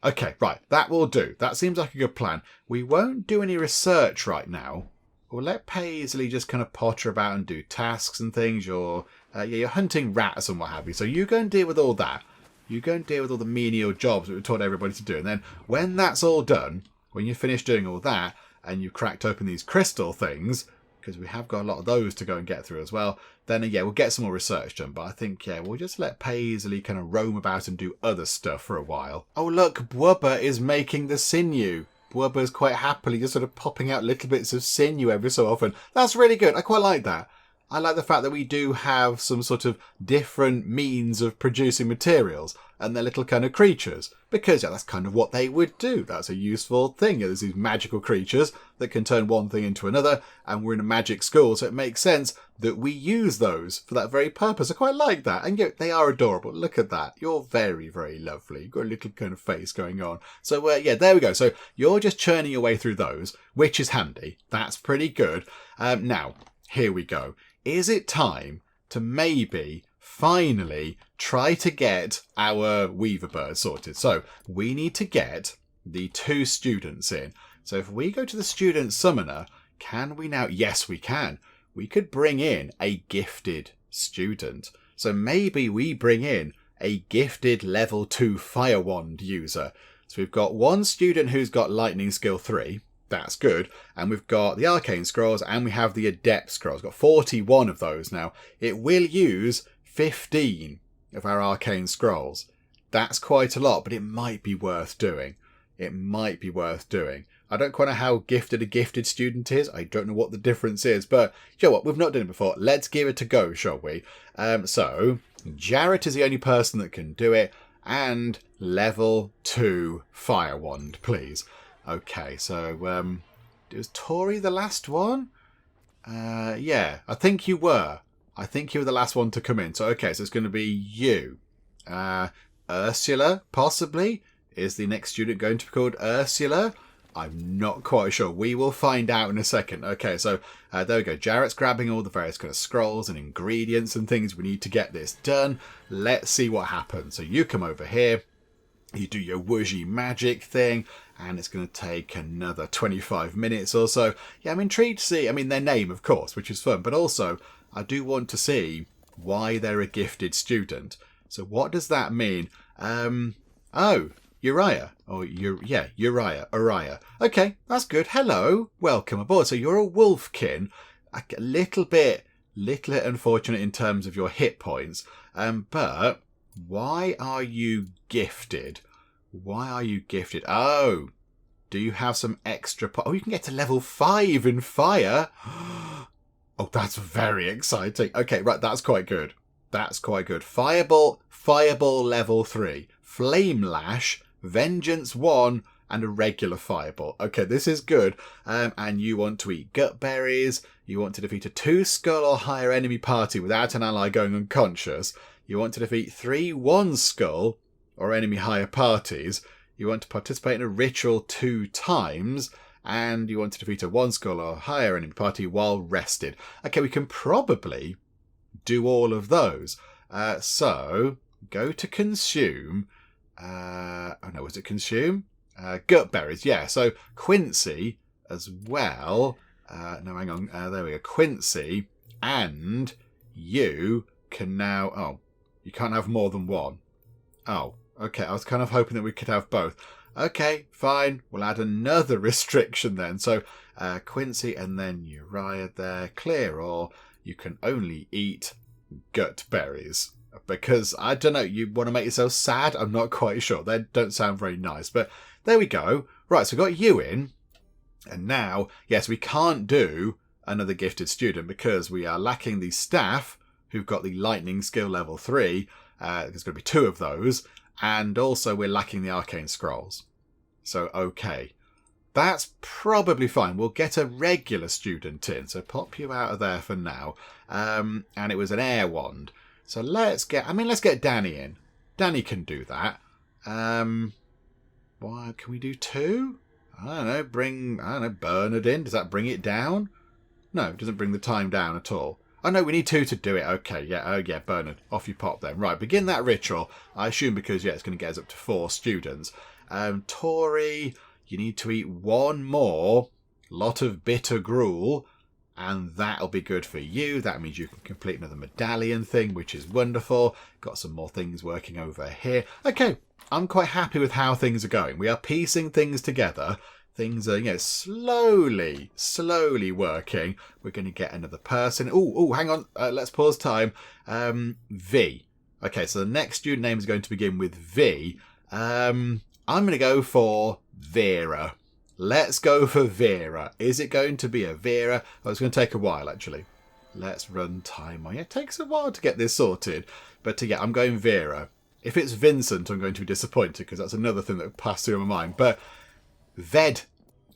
Okay, right, that will do. That seems like a good plan. We won't do any research right now. We'll let Paisley just kind of potter about and do tasks and things. You're hunting rats and what have you. So you go and deal with all that. You go and deal with all the menial jobs that we taught everybody to do. And then when that's all done, when you're finished doing all that, and you've cracked open these crystal things, because we have got a lot of those to go and get through as well, then yeah, we'll get some more research done. But I think, yeah, we'll just let Paisley kind of roam about and do other stuff for a while. Oh, look, Blubber is making the sinew. Blubber's quite happily just sort of popping out little bits of sinew every so often. That's really good. I quite like that. I like the fact that we do have some sort of different means of producing materials and they're little kind of creatures. Because, yeah, that's kind of what they would do. That's a useful thing. There's these magical creatures that can turn one thing into another, and we're in a magic school, so it makes sense that we use those for that very purpose. I quite like that. And, yeah, they are adorable. Look at that. You're very, very lovely. You've got a little kind of face going on. So, yeah, there we go. So you're just churning your way through those, which is handy. That's pretty good. Now, here we go. Is it time to maybe finally try to get our Weaver bird sorted? So we need to get the 2 students in. So if we go to the student summoner, can we now? Yes, we can. We could bring in a gifted student. So maybe we bring in a gifted level 2 fire wand user. So we've got one student who's got lightning skill 3. That's good. And we've got the arcane scrolls and we have the adept scrolls. Got 41 of those now. It will use 15 of our arcane scrolls. That's quite a lot, but it might be worth doing. It might be worth doing. I don't quite know how gifted a gifted student is. I don't know what the difference is, but you know what? We've not done it before. Let's give it a go, shall we? So Jarrett is the only person that can do it, and level 2 fire wand, please. Okay, so was Tori the last one? Yeah, I think you were. I think you were the last one to come in. So okay, so it's going to be you. Ursula, possibly? Is the next student going to be called Ursula? I'm not quite sure. We will find out in a second. Okay, so there we go. Jarrett's grabbing all the various kind of scrolls and ingredients and things we need to get this done. Let's see what happens. So you come over here. You do your whooshy magic thing, and it's going to take another 25 minutes or so. Yeah, I'm intrigued to see, I mean, their name, of course, which is fun, but also I do want to see why they're a gifted student. So what does that mean? Oh, Uriah. Oh, Uriah. Okay, that's good. Hello, welcome aboard. So you're a wolfkin. A little bit unfortunate in terms of your hit points, but why are you gifted? Why are you gifted? Oh, do you have some extra... Oh, you can get to level 5 in fire. Oh, that's very exciting. Okay, right, that's quite good. That's quite good. Fireball level 3. Flame Lash, Vengeance 1, and a regular fireball. Okay, this is good. And you want to eat gut berries. You want to defeat a 2 skull or higher enemy party without an ally going unconscious. You want to defeat 3 1 skull or enemy higher parties. You want to participate in a ritual 2 times. And you want to defeat a 1 skull or higher enemy party while rested. Okay, we can probably do all of those. So, go to consume. Oh no, was it consume? Gut berries, yeah. So, Quincy as well. No, hang on. There we go. Quincy. And you can now... Oh, you can't have more than one. Oh, okay. I was kind of hoping that we could have both. Okay, fine. We'll add another restriction then. So, Quincy and then Uriah there. Clear all. You can only eat gut berries. Because, I don't know, you want to make yourself sad? I'm not quite sure. They don't sound very nice. But there we go. Right, so we've got you in. And now, yes, we can't do another gifted student because we are lacking the staff who've got the lightning skill level 3. There's going to be 2 of those. And also we're lacking the arcane scrolls. So, okay. That's probably fine. We'll get a regular student in. So pop you out of there for now. And it was an air wand. So let's get Danny in. Danny can do that. Why can we do 2? I don't know, Bernard in. Does that bring it down? No, it doesn't bring the time down at all. Oh no, we need 2 to do it. Okay, yeah, oh yeah, Bernard. Off you pop then. Right, begin that ritual. I assume because, yeah, it's going to get us up to 4 students. Tori, you need to eat 1 more lot of bitter gruel, and that'll be good for you. That means you can complete another medallion thing, which is wonderful. Got some more things working over here. Okay, I'm quite happy with how things are going. We are piecing things together. Things are, slowly working. We're going to get another person. Oh, hang on. Let's pause time. V. Okay, so the next student name is going to begin with V. I'm going to go for Vera. Let's go for Vera. Is it going to be a Vera? Oh, it's going to take a while, actually. Let's run time on. Yeah, it takes a while to get this sorted. But yeah, I'm going Vera. If it's Vincent, I'm going to be disappointed because that's another thing that passed through my mind. But Ved.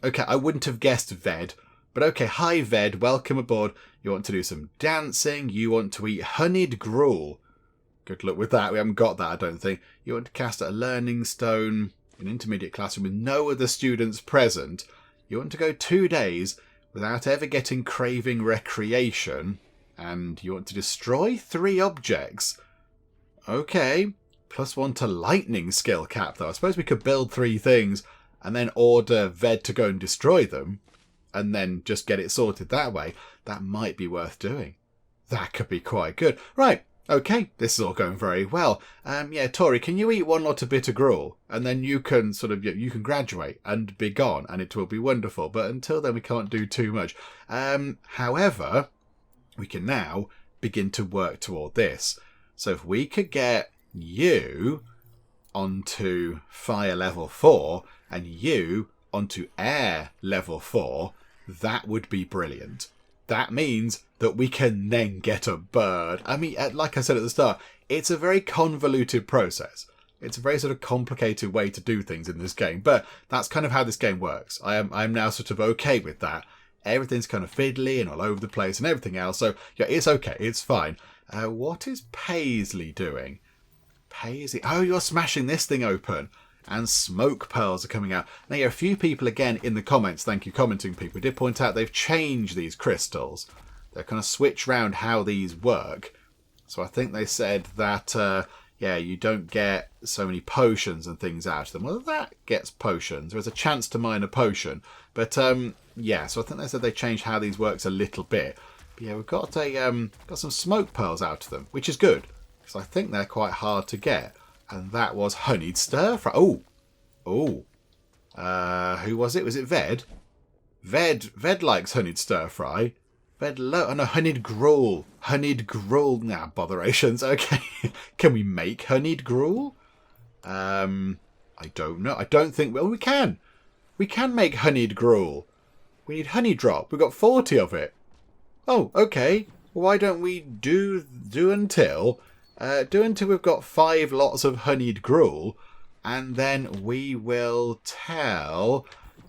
Okay, I wouldn't have guessed Ved. But okay, hi Ved, welcome aboard. You want to do some dancing. You want to eat honeyed gruel. Good luck with that. We haven't got that, I don't think. You want to cast a learning stone in an intermediate classroom with no other students present. You want to go 2 days without ever getting craving recreation. And you want to destroy 3 objects. Okay. +1 to lightning skill cap, though. I suppose we could build 3 things and then order Ved to go and destroy them, and then just get it sorted that way. That might be worth doing. That could be quite good. Right. Okay, this is all going very well. Yeah, Tori, can you eat one lot of bitter gruel? And then you can you can graduate and be gone, and it will be wonderful. But until then, we can't do too much. However, we can now begin to work toward this. So if we could get you onto fire level 4 and you onto air level 4, that would be brilliant. That means that we can then get a bird. I mean, like I said at the start, it's a very convoluted process. It's a very sort of complicated way to do things in this game, but that's kind of how this game works. I'm now sort of okay with that. Everything's kind of fiddly and all over the place and everything else, so yeah, it's okay, it's fine. What is Paisley doing? Paisley, oh, you're smashing this thing open. And smoke pearls are coming out. Now, a few people, again, in the comments, thank you, commenting people, did point out they've changed these crystals. They've kind of switched around how these work. So I think they said that, yeah, you don't get so many potions and things out of them. Well, that gets potions. There's a chance to mine a potion. But, yeah, so I think they said they changed how these works a little bit. But yeah, we've got some smoke pearls out of them, which is good. Because I think they're quite hard to get. And that was honeyed stir fry. Oh. Who was it? Was it Ved? Ved likes honeyed stir fry. Honeyed gruel. Honeyed gruel. Nah, botherations. Okay. Can we make honeyed gruel? I don't know. I don't think... Well, we can. We can make honeyed gruel. We need honey drop. We've got 40 of it. Oh, okay. Why don't we do until we've got 5 lots of honeyed gruel, and then we will tell...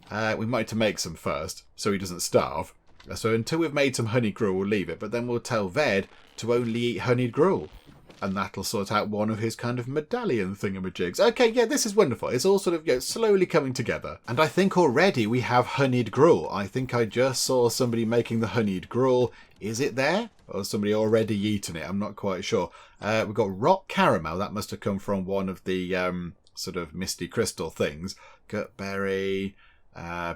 we might have to make some first, so he doesn't starve. So until we've made some honey gruel, we'll leave it, but then we'll tell Ved to only eat honeyed gruel. And that'll sort out one of his kind of medallion thingamajigs. Okay, yeah, this is wonderful. It's all sort of slowly coming together. And I think already we have honeyed gruel. I think I just saw somebody making the honeyed gruel. Is it there? Or has somebody already eaten it? I'm not quite sure. We've got rock caramel. That must have come from one of the sort of misty crystal things. Gutberry,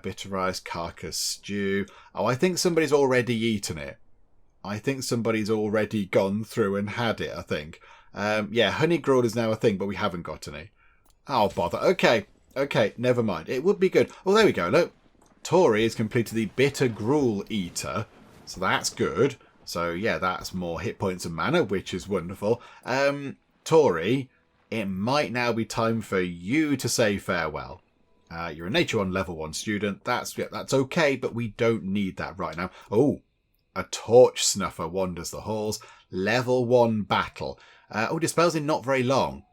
bitter rice, carcass stew. Oh, I think somebody's already eaten it. I think somebody's already gone through and had it, I think. Yeah, honey gruel is now a thing, but we haven't got any. Oh, bother. Okay, never mind. It would be good. Oh, there we go, look. Tori has completed the bitter gruel eater, so that's good. So, yeah, that's more hit points and mana, which is wonderful. Tori, it might now be time for you to say farewell. You're a Nature 1 level 1 student. That's okay, but we don't need that right now. Oh. A torch snuffer wanders the halls. Level 1 battle. Dispels in not very long.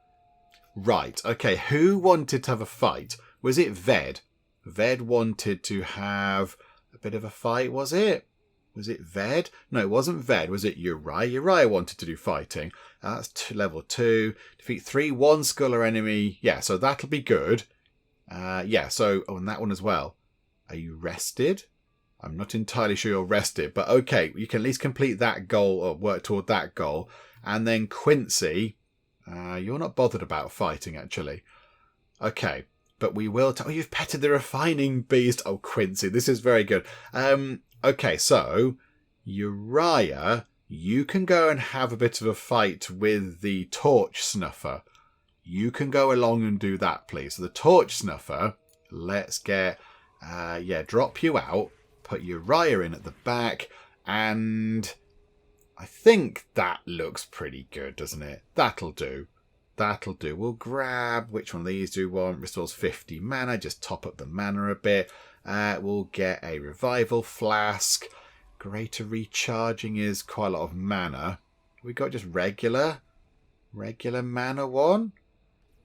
Right, okay. Who wanted to have a fight? Was it Ved? Ved wanted to have a bit of a fight, was it? Was it Ved? No, it wasn't Ved. Was it Uriah? Uriah wanted to do fighting. That's level 2. Defeat 3 one-sculler enemy. Yeah, so that'll be good. Yeah, so... Oh, and that one as well. Are you rested? I'm not entirely sure you're rested, but okay, you can at least complete that goal or work toward that goal. And then Quincy, you're not bothered about fighting, actually. Okay, but we will... Oh, you've petted the refining beast. Oh, Quincy, this is very good. Okay, so Uriah, you can go and have a bit of a fight with the torch snuffer. You can go along and do that, please. So the torch snuffer, let's get... drop you out. Put Uriah in at the back, and I think that looks pretty good, doesn't it? That'll do. We'll grab, which one of these do we want? Restores 50 mana, just top up the mana a bit. We'll get a revival flask. Greater recharging is quite a lot of mana. We got just regular mana one.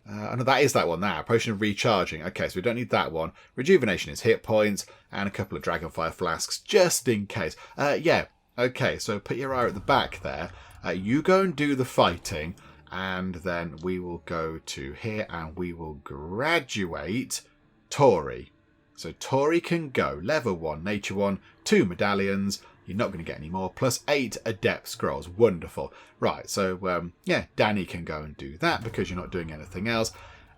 Oh no, that is that one there. Potion of recharging. Okay, so we don't need that one. Rejuvenation is hit points, and a couple of Dragonfire flasks, just in case. Yeah, okay, so put your eye at the back there. You go and do the fighting, and then we will go to here, and we will graduate Tori. So Tori can go level 1, Nature 1, 2 medallions. You're not going to get any more. Plus 8 Adept Scrolls. Wonderful. Right, so, yeah, Danny can go and do that because you're not doing anything else.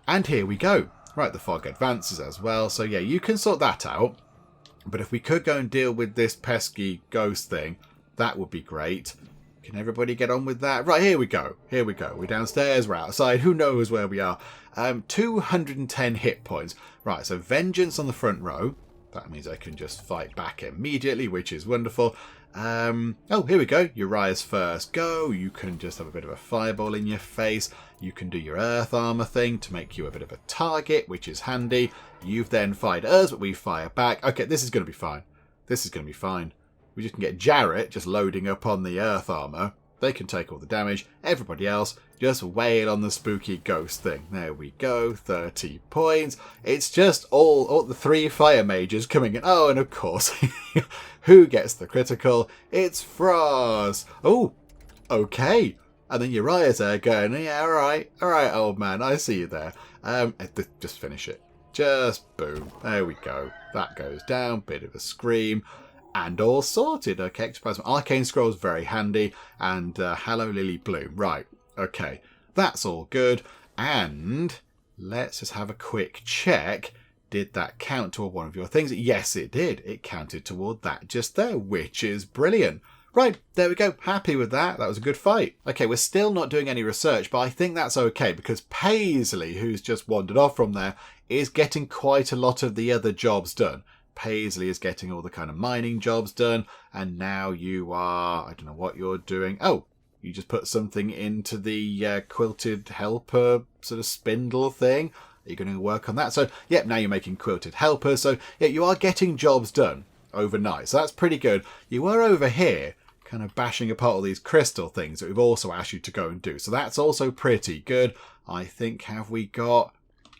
And here we go. Right, the fog advances as well. So, yeah, you can sort that out. But if we could go and deal with this pesky ghost thing, that would be great. Can everybody get on with that? Right, here we go. Here we go. We're downstairs, we're outside. Who knows where we are? 210 hit points. Right, so vengeance on the front row. That means I can just fight back immediately, which is wonderful. Oh, here we go. Uriah's first go. You can just have a bit of a fireball in your face. You can do your earth armor thing to make you a bit of a target, which is handy. You've then fired us, but we fire back. Okay, this is going to be fine. This is going to be fine. We just can get Jarrett just loading up on the earth armor. They can take all the damage. Everybody else just wail on the spooky ghost thing. There we go. 30 points. It's just all the 3 fire mages coming in. Oh, and of course, who gets the critical? It's Frost. Oh, okay. And then Uriah's there going, yeah, all right, old man. I see you there. Just finish it. Just boom. There we go. That goes down. Bit of a scream. And all sorted. Okay, ectoplasm. Arcane Scroll's very handy. And Hallow Lily Bloom. Right. Okay. That's all good. And let's just have a quick check. Did that count toward one of your things? Yes, it did. It counted toward that just there, which is brilliant. Right, there we go. Happy with that. That was a good fight. Okay, we're still not doing any research, but I think that's okay because Paisley, who's just wandered off from there, is getting quite a lot of the other jobs done. Paisley is getting all the kind of mining jobs done, and now you are, I don't know what you're doing. Oh, you just put something into the quilted helper sort of spindle thing. Are you going to work on that? So, yep, now you're making quilted helpers. So, yeah, you are getting jobs done overnight. So that's pretty good. You were over here kind of bashing apart all these crystal things that we've also asked you to go and do. So that's also pretty good. I think, have we got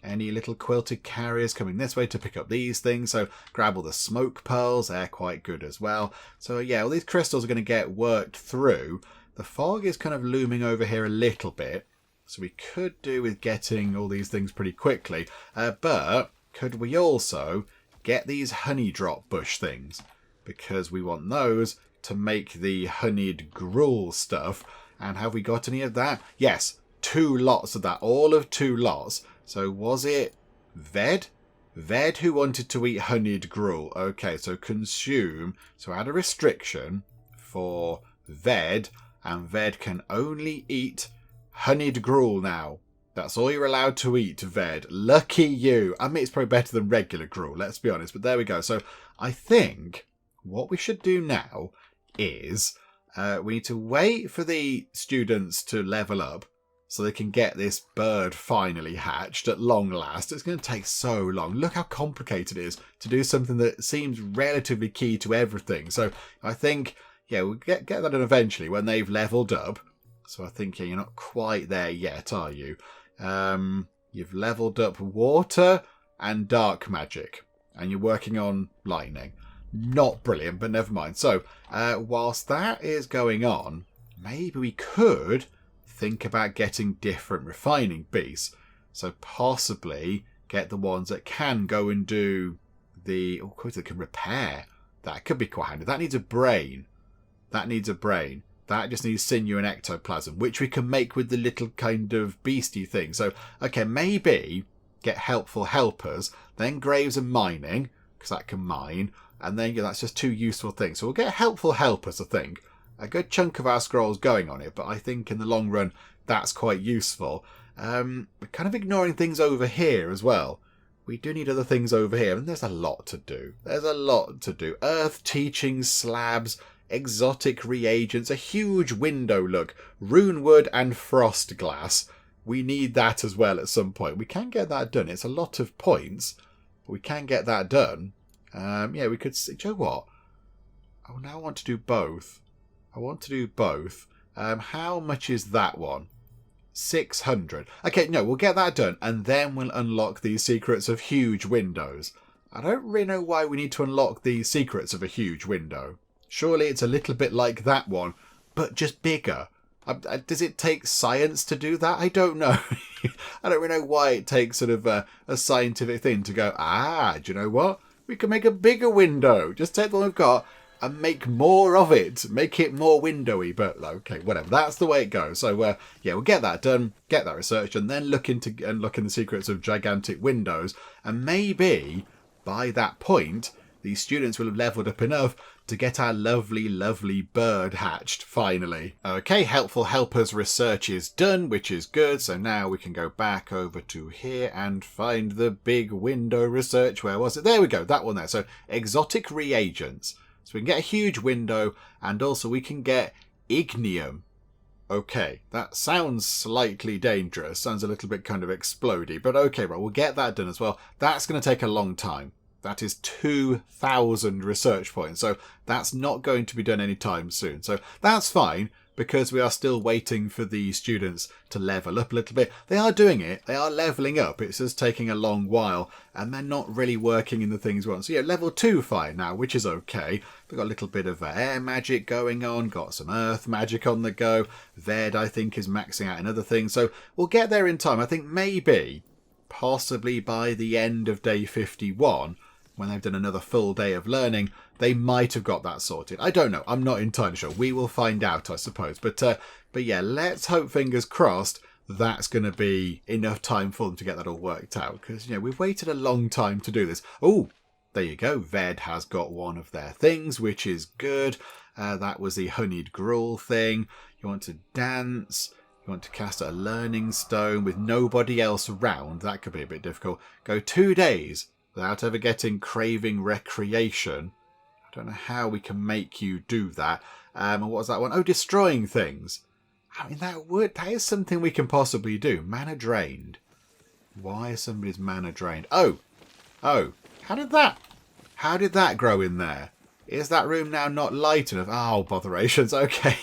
any little quilted carriers coming this way to pick up these things? So grab all the smoke pearls. They're quite good as well. So yeah, all these crystals are going to get worked through. The fog is kind of looming over here a little bit. So we could do with getting all these things pretty quickly. But could we also get these honey drop bush things? Because we want those to make the honeyed gruel stuff. And have we got any of that? Yes, 2 lots of that. All of 2 lots. So was it Ved? Ved who wanted to eat honeyed gruel. Okay, so consume. So add a restriction for Ved. And Ved can only eat honeyed gruel now. That's all you're allowed to eat, Ved. Lucky you. I mean, it's probably better than regular gruel, let's be honest. But there we go. So I think what we should do now is we need to wait for the students to level up so they can get this bird finally hatched at long last. It's going to take so long. Look how complicated it is to do something that seems relatively key to everything. So I think, yeah, we'll get that done eventually when they've leveled up. So I think, yeah, you're not quite there yet, are you? You've leveled up water and dark magic. And you're working on lightning. Not brilliant, but never mind. So, whilst that is going on, maybe we could think about getting different refining beasts. So possibly get the ones that can go and do the... Oh, of course, they can repair. That could be quite handy. That needs a brain. That needs a brain. That just needs sinew and ectoplasm, which we can make with the little kind of beastie thing. So, okay, maybe get helpful helpers, then graves and mining, because that can mine, and then yeah, that's just 2 useful things. So we'll get helpful helpers, I think. A good chunk of our scrolls going on it, but I think in the long run, that's quite useful. We're kind of ignoring things over here as well. We do need other things over here, and there's a lot to do. There's a lot to do. Earth teaching slabs, exotic reagents, a huge window look, rune wood and frost glass. We need that as well at some point. We can get that done. It's a lot of points, but we can get that done. Yeah, we could see. Do you know what? Oh, now I want to do both. How much is that one? 600. Okay, no, we'll get that done, and then we'll unlock these secrets of huge windows. I don't really know why we need to unlock these secrets of a huge window. Surely it's a little bit like that one, but just bigger. Does it take science to do that? I don't know. I don't really know why it takes sort of a scientific thing to go, do you know what? We can make a bigger window. Just take the one we've got and make more of it. Make it more windowy. But okay, whatever. That's the way it goes. So yeah, we'll get that done, get that researched, and then look into the secrets of gigantic windows. And maybe by that point, these students will have leveled up enough to get our lovely, lovely bird hatched, finally. Okay, Helpful Helpers research is done, which is good. So now we can go back over to here and find the big window research. Where was it? There we go, that one there. So exotic reagents. So we can get a huge window, and also we can get ignium. Okay, that sounds slightly dangerous. Sounds a little bit kind of explodey, but okay, right, we'll get that done as well. That's going to take a long time. That is 2,000 research points, so that's not going to be done anytime soon. So that's fine, because we are still waiting for the students to level up a little bit. They are doing it. They are leveling up. It's just taking a long while, and they're not really working in the things we want. So yeah, level 2 fine now, which is okay. We've got a little bit of air magic going on, got some earth magic on the go. Ved, I think, is maxing out in other things. So we'll get there in time. I think maybe, possibly by the end of day 51, when they've done another full day of learning, they might have got that sorted. I don't know. I'm not entirely sure. We will find out, I suppose. But yeah, let's hope, fingers crossed, that's going to be enough time for them to get that all worked out. Because, we've waited a long time to do this. Oh, there you go. Ved has got one of their things, which is good. That was the honeyed gruel thing. You want to dance. You want to cast a learning stone with nobody else around. That could be a bit difficult. Go 2 days without ever getting craving recreation. I don't know how we can make you do that. And what was that one? Oh, destroying things. I mean, that is something we can possibly do. Mana drained. Why is somebody's mana drained? Oh, how did that grow in there? Is that room now not light enough? Oh, botherations. Okay.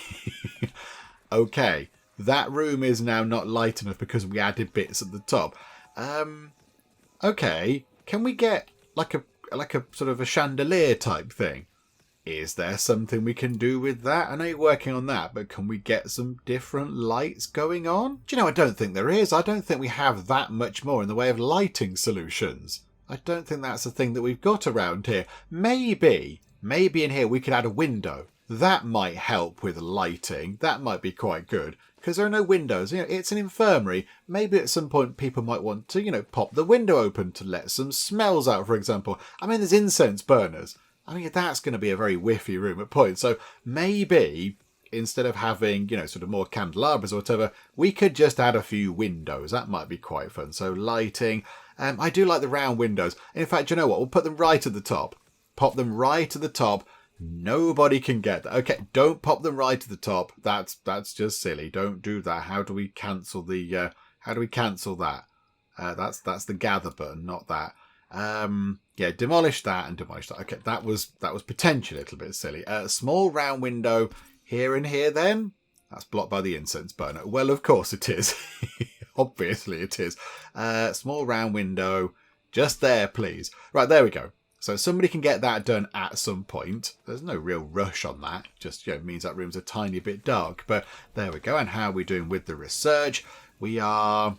Okay. That room is now not light enough because we added bits at the top. Okay. Can we get like a sort of a chandelier type thing? Is there something we can do with that? I know you're working on that, but can we get some different lights going on? Do you know, I don't think there is. I don't think we have that much more in the way of lighting solutions. I don't think that's a thing that we've got around here. Maybe in here we could add a window. That might help with lighting. That might be quite good. Because there are no windows. It's an infirmary. Maybe at some point people might want to, pop the window open to let some smells out, for example. I mean, there's incense burners. I mean, that's going to be a very whiffy room at points. So maybe instead of having, sort of more candelabras or whatever, we could just add a few windows. That might be quite fun. So lighting. I do like the round windows. In fact, you know what? We'll put them right at the top. Pop them right at the top. Nobody can get that. Okay, don't pop them right to the top. That's just silly. Don't do that. How do we cancel the? How do we cancel that? That's the gather button, not that. Yeah, demolish that and demolish that. Okay, that was potentially a little bit silly. Small round window here and here. Then that's blocked by the incense burner. Well, of course it is. Obviously it is. Small round window, just there, please. Right, there we go. So somebody can get that done at some point. There's no real rush on that. Just means that room's a tiny bit dark. But there we go. And how are we doing with the research? We are,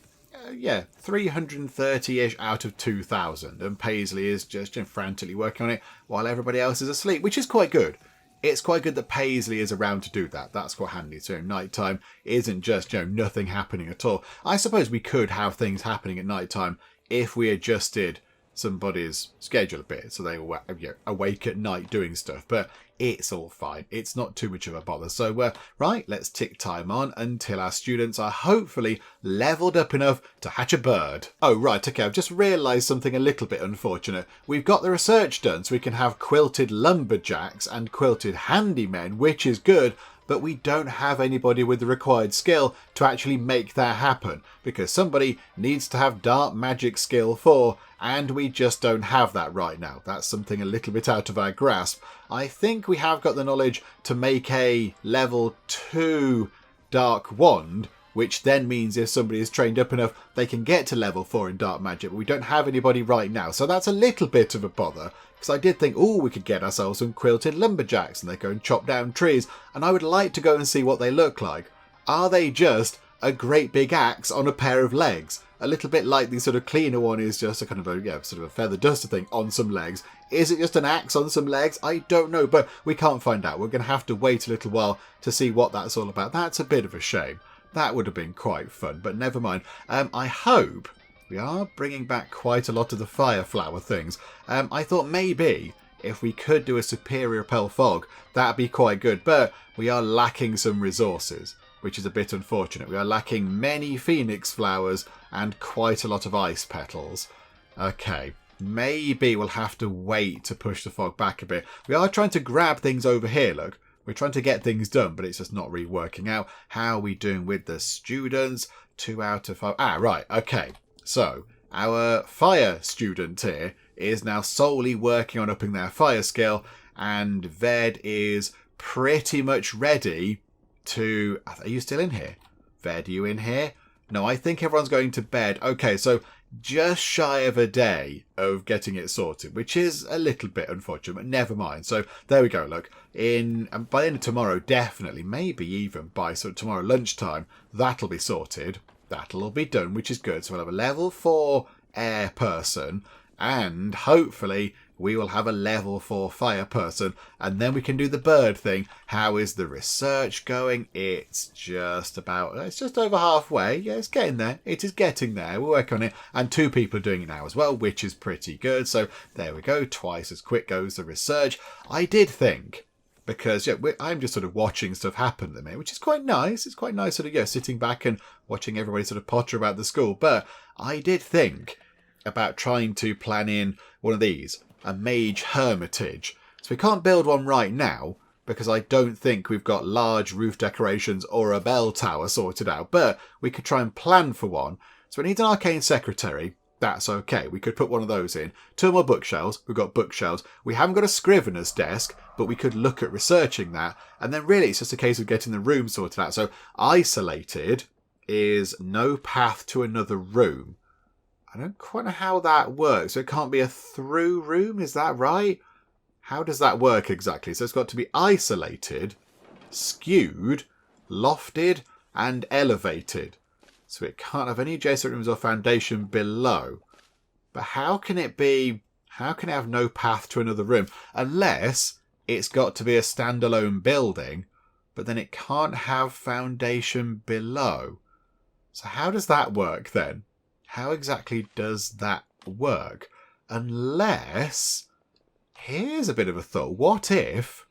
330-ish out of 2,000. And Paisley is just frantically working on it while everybody else is asleep, which is quite good. It's quite good that Paisley is around to do that. That's quite handy. So nighttime isn't just, nothing happening at all. I suppose we could have things happening at nighttime if we adjusted somebody's schedule a bit so they were awake at night doing stuff, but it's all fine. It's not too much of a bother. So right, let's tick time on until our students are hopefully leveled up enough to hatch a bird. Oh right, okay, I've just realised something a little bit unfortunate. We've got the research done so we can have quilted lumberjacks and quilted handymen, which is good, but we don't have anybody with the required skill to actually make that happen, because somebody needs to have dark magic skill 4, and we just don't have that right now. That's something a little bit out of our grasp. I think we have got the knowledge to make a level 2 dark wand, which then means if somebody is trained up enough, they can get to level 4 in dark magic, but we don't have anybody right now. So that's a little bit of a bother, because I did think, we could get ourselves some quilted lumberjacks and they go and chop down trees, and I would like to go and see what they look like. Are they just a great big axe on a pair of legs? A little bit like the sort of cleaner one is just a kind of sort of a feather duster thing on some legs. Is it just an axe on some legs? I don't know, but we can't find out. We're going to have to wait a little while to see what that's all about. That's a bit of a shame. That would have been quite fun, but never mind. I hope we are bringing back quite a lot of the fire flower things. I thought maybe if we could do a superior repel fog, that'd be quite good. But we are lacking some resources, which is a bit unfortunate. We are lacking many phoenix flowers and quite a lot of ice petals. Okay, maybe we'll have to wait to push the fog back a bit. We are trying to grab things over here, look. We're trying to get things done, but it's just not really working out. How are we doing with the students? 2 out of 5. Ah, right, okay. So, our fire student here is now solely working on upping their fire skill, and Ved is pretty much ready to... Are you still in here? Ved, are you in here? No, I think everyone's going to bed. Okay, so just shy of a day of getting it sorted, which is a little bit unfortunate, but never mind. So there we go, look. By the end of tomorrow, definitely, maybe even by sort of tomorrow lunchtime, that'll be sorted. That'll all be done, which is good. So we'll have a level 4 air person, and hopefully we will have a level 4 fire person, and then we can do the bird thing. How is the research going? It's just over halfway. Yeah, it's getting there. It is getting there. We'll work on it. And 2 people are doing it now as well, which is pretty good. So there we go. Twice as quick goes the research. I did think, because I'm just sort of watching stuff happen at the minute, which is quite nice. It's quite nice sort of sitting back and watching everybody sort of potter about the school. But I did think about trying to plan in one of these, a mage hermitage. So we can't build one right now because I don't think we've got large roof decorations or a bell tower sorted out, but we could try and plan for one. So it needs an arcane secretary. That's okay. We could put one of those in. 2 more bookshelves. We've got bookshelves. We haven't got a scrivener's desk, but we could look at researching that. And then really it's just a case of getting the room sorted out. So isolated is no path to another room. I don't quite know how that works. So it can't be a through room, is that right? How does that work exactly? So it's got to be isolated, skewed, lofted, and elevated. So it can't have any adjacent rooms or foundation below. But how can it have no path to another room? Unless it's got to be a standalone building, but then it can't have foundation below. So how does that work then? How exactly does that work? Unless, here's a bit of a thought. What if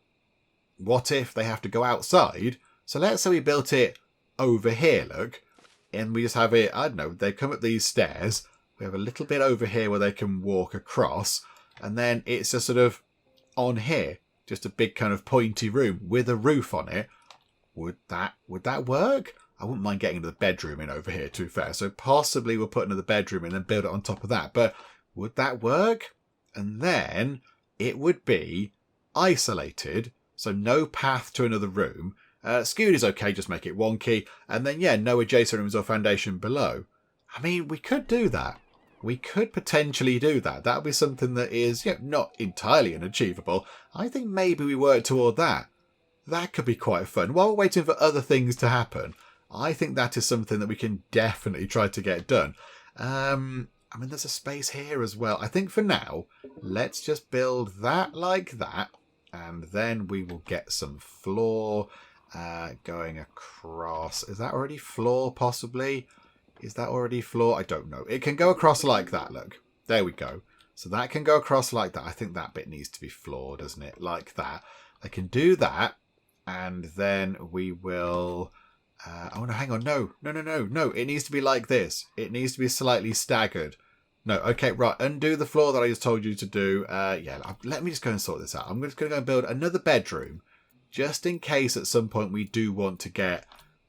they have to go outside? So let's say we built it over here, look, and we just have it, I don't know, they come up these stairs. We have a little bit over here where they can walk across, and then it's just sort of on here, just a big kind of pointy room with a roof on it. Would that work? I wouldn't mind getting another bedroom in over here, to be fair. So possibly we'll put another bedroom in and build it on top of that. But would that work? And then it would be isolated, so no path to another room. Skewed is okay, just make it wonky. And then, yeah, no adjacent rooms or foundation below. I mean, we could do that. We could potentially do that. That would be something that is not entirely unachievable. I think maybe we work toward that. That could be quite fun. While we're waiting for other things to happen, I think that is something that we can definitely try to get done. I mean, there's a space here as well. I think for now, let's just build that like that. And then we will get some floor going across. Is that already floor, possibly? Is that already floor? I don't know. It can go across like that, look. There we go. So that can go across like that. I think that bit needs to be floor, doesn't it? Like that. I can do that. And then we will... oh, no, hang on. No. It needs to be like this. It needs to be slightly staggered. No, okay, right. Undo the floor that I just told you to do. Let me just go and sort this out. I'm just going to go and build another bedroom, just in case at some point we do want to get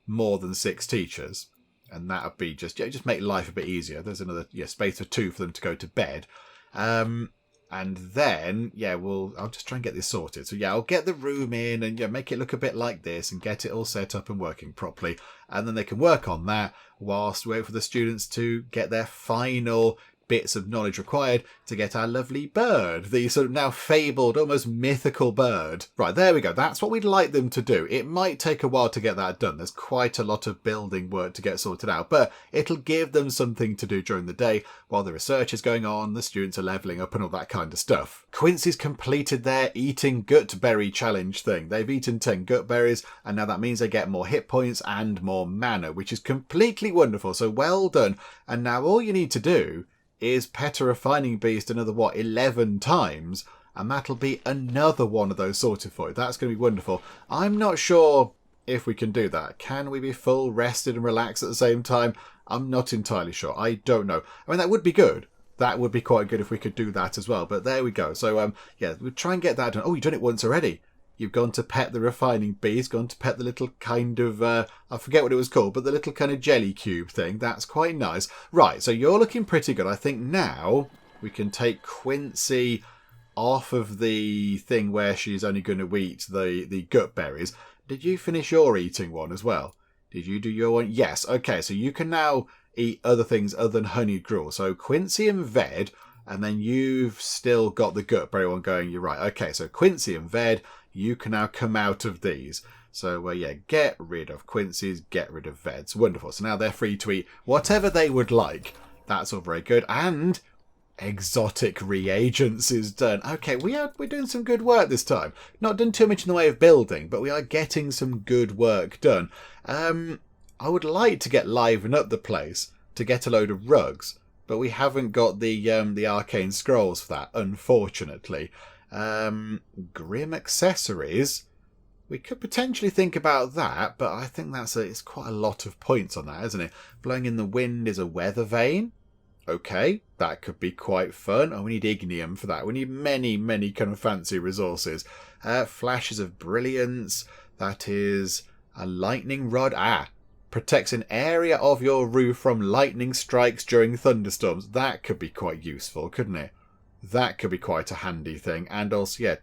more than 6 teachers. And that would be just make life a bit easier. There's another space for 2 for them to go to bed. And then, I'll just try and get this sorted. So, I'll get the room in and make it look a bit like this and get it all set up and working properly. And then they can work on that whilst we wait for the students to get their final bits of knowledge required to get our lovely bird, the sort of now fabled, almost mythical bird. Right, there we go. That's what we'd like them to do. It might take a while to get that done. There's quite a lot of building work to get sorted out, but it'll give them something to do during the day while the research is going on, the students are leveling up and all that kind of stuff. Quincy's completed their eating gutberry challenge thing. They've eaten 10 gutberries, and now that means they get more hit points and more mana, which is completely wonderful. So well done. And now all you need to do is pet a refining beast another, 11 times, and that'll be another one of those sorted for you. That's going to be wonderful. I'm not sure if we can do that. Can we be full rested and relaxed at the same time? I'm not entirely sure. I don't know. I mean, that would be good. That would be quite good if we could do that as well. But there we go. So, yeah, we'll try and get that done. Oh, you've done it once already. You've gone to pet the refining bees, gone to pet the little kind of, I forget what it was called, but the little kind of jelly cube thing. That's quite nice. Right, so you're looking pretty good. I think now we can take Quincy off of the thing where she's only going to eat the gut berries. Did you finish your eating one as well? Did you do your one? Yes. Okay, so you can now eat other things other than honeyed gruel. So Quincy and Ved, and then you've still got the gut berry one going. You're right. Okay, so Quincy and Ved, you can now come out of these. So, yeah, get rid of Quincy's, get rid of Ved's. Wonderful. So now they're free to eat whatever they would like. That's all very good. And exotic reagents is done. Okay, we're doing some good work this time. Not done too much in the way of building, but we are getting some good work done. I would like to get liven up the place to get a load of rugs, but we haven't got the arcane scrolls for that, unfortunately. Grim accessories. We could potentially think about that, but I think it's quite a lot of points on that, isn't it? Blowing in the wind is a weather vane. Okay, that could be quite fun. Oh, we need ignium for that. We need many, many kind of fancy resources. Flashes of brilliance. That is a lightning rod. Protects an area of your roof from lightning strikes during thunderstorms. That could be quite useful, couldn't it? That could be quite a handy thing. And also, yeah,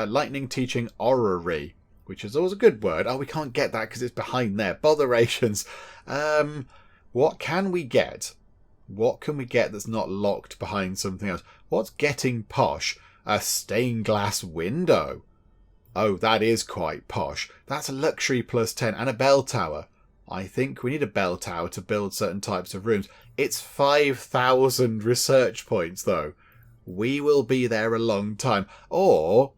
lightning teaching orrery, which is always a good word. Oh, we can't get that because it's behind there. Botherations. What can we get? What can we get that's not locked behind something else? What's getting posh? A stained glass window. Oh, that is quite posh. That's a luxury +10 and a bell tower. I think we need a bell tower to build certain types of rooms. It's 5,000 research points, though. We will be there a long time. Or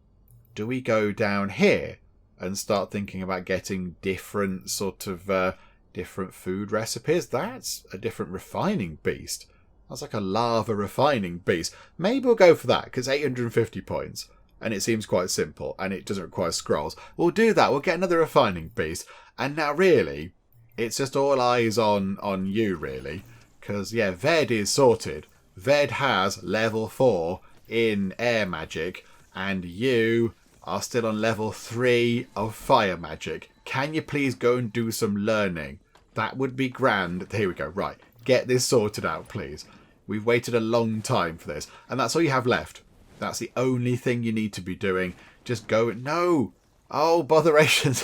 do we go down here and start thinking about getting different sort of different food recipes? That's a different refining beast. That's like a lava refining beast. Maybe we'll go for that because 850 points. And it seems quite simple and it doesn't require scrolls. We'll do that. We'll get another refining beast. And now really, it's just all eyes on you, really. Because, yeah, Ved is sorted. Ved has level 4 in air magic. And you are still on level 3 of fire magic. Can you please go and do some learning? That would be grand. Here we go. Right. Get this sorted out, please. We've waited a long time for this. And that's all you have left. That's the only thing you need to be doing. Just go. No. Oh, botherations.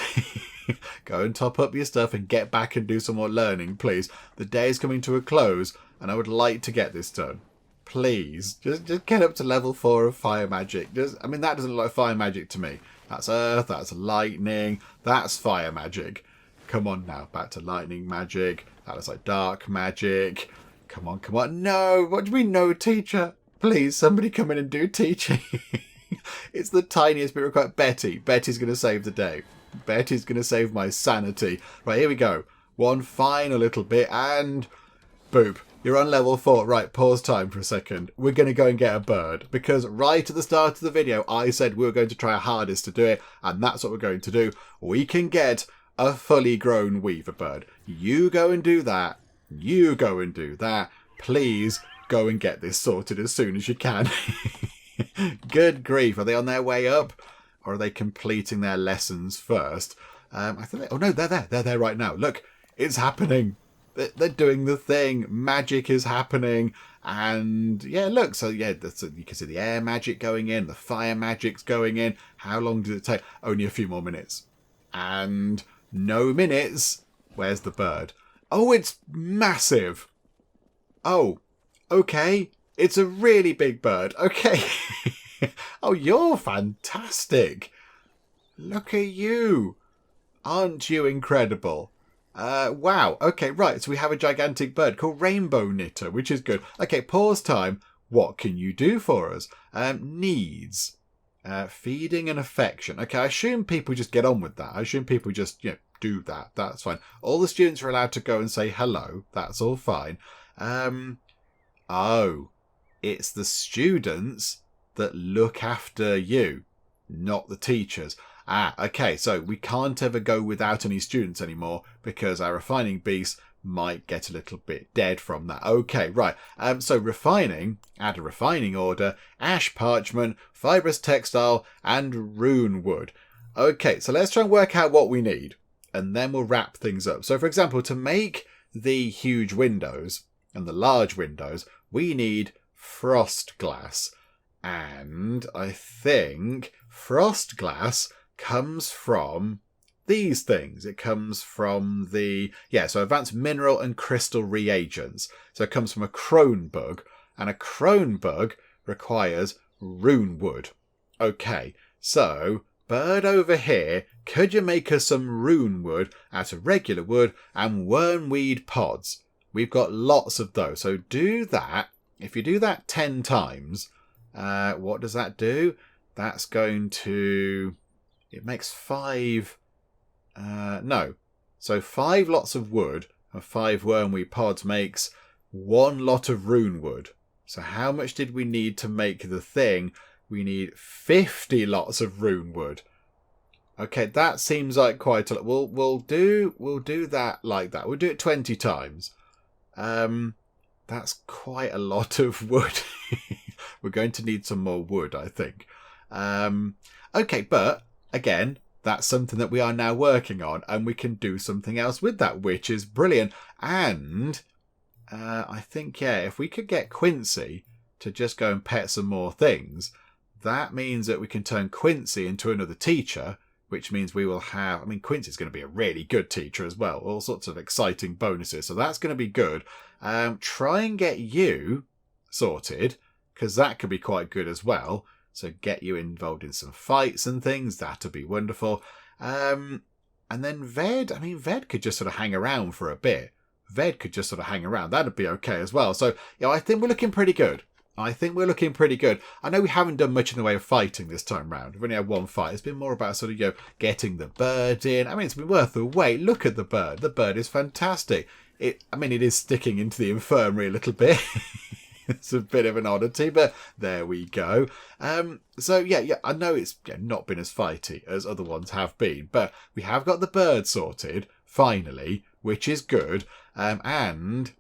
Go and top up your stuff and get back and do some more learning, please. The day is coming to a close, and I would like to get this done. Please, just get up to level 4 of fire magic. I mean, that doesn't look like fire magic to me. That's earth, that's lightning, that's fire magic. Come on now, back to lightning magic. That looks like dark magic. Come on, come on. No, what do we know, teacher? Please, somebody come in and do teaching. It's the tiniest bit required. Betty's going to save the day. Betty's going to save my sanity. Right, here we go. One final little bit and boop. You're on level 4. Right, pause time for a second. We're going to go and get a bird. Because right at the start of the video, I said we were going to try our hardest to do it. And that's what we're going to do. We can get a fully grown weaver bird. You go and do that. You go and do that. Please go and get this sorted as soon as you can. Good grief. Are they on their way up? Or are they completing their lessons first? I think oh no, they're there. They're there right now. Look, it's happening. They're doing the thing. Magic is happening. And yeah, look. So yeah, you can see the air magic going in. The fire magic's going in. How long does it take? Only a few more minutes. And no minutes. Where's the bird? Oh, it's massive. Oh, okay. It's a really big bird. Okay. Oh, you're fantastic. Look at you. Aren't you incredible? Wow. Okay, right. So we have a gigantic bird called Rainbow Knitter, which is good. Okay, pause time. What can you do for us? Needs. Feeding and affection. Okay, I assume people just get on with that. I assume people just, do that. That's fine. All the students are allowed to go and say hello. That's all fine. Oh. It's the students that look after you, not the teachers. Okay, so we can't ever go without any students anymore because our refining beast might get a little bit dead from that. Okay, right. So refining, add a refining order, ash parchment, fibrous textile, and rune wood. Okay, so let's try and work out what we need, and then we'll wrap things up. So for example, to make the huge windows and the large windows, we need frost glass. And I think frost glass comes from these things. It comes from so advanced mineral and crystal reagents. So it comes from a crone bug, and a crone bug requires rune wood. Okay, so bird over here, could you make us some rune wood out of regular wood and wormweed pods? We've got lots of those, so do that. If you do that 10 times, what does that do? That's going to... It makes 5... So 5 lots of wood and 5 wormweed pods makes 1 lot of rune wood. So how much did we need to make the thing? We need 50 lots of rune wood. Okay, that seems like quite a lot. We'll do that like that. We'll do it 20 times. That's quite a lot of wood. We're going to need some more wood, I think. Okay, but again, that's something that we are now working on, and we can do something else with that, which is brilliant. And I think, if we could get Quincy to just go and pet some more things, that means that we can turn Quincy into another teacher, which means we will have... I mean, Quincy's going to be a really good teacher as well. All sorts of exciting bonuses. So that's going to be good. Try and get you sorted, because that could be quite good as well. So get you involved in some fights and things. That'd be wonderful. And then Ved. I mean, Ved could just sort of hang around for a bit. That'd be okay as well. So, I think we're looking pretty good. I know we haven't done much in the way of fighting this time round. We've only had 1 fight. It's been more about sort of, getting the bird in. I mean, it's been worth the wait. Look at the bird. The bird is fantastic. It is sticking into the infirmary a little bit. It's a bit of an oddity, but there we go. So I know it's not been as fighty as other ones have been, but we have got the bird sorted, finally, which is good. And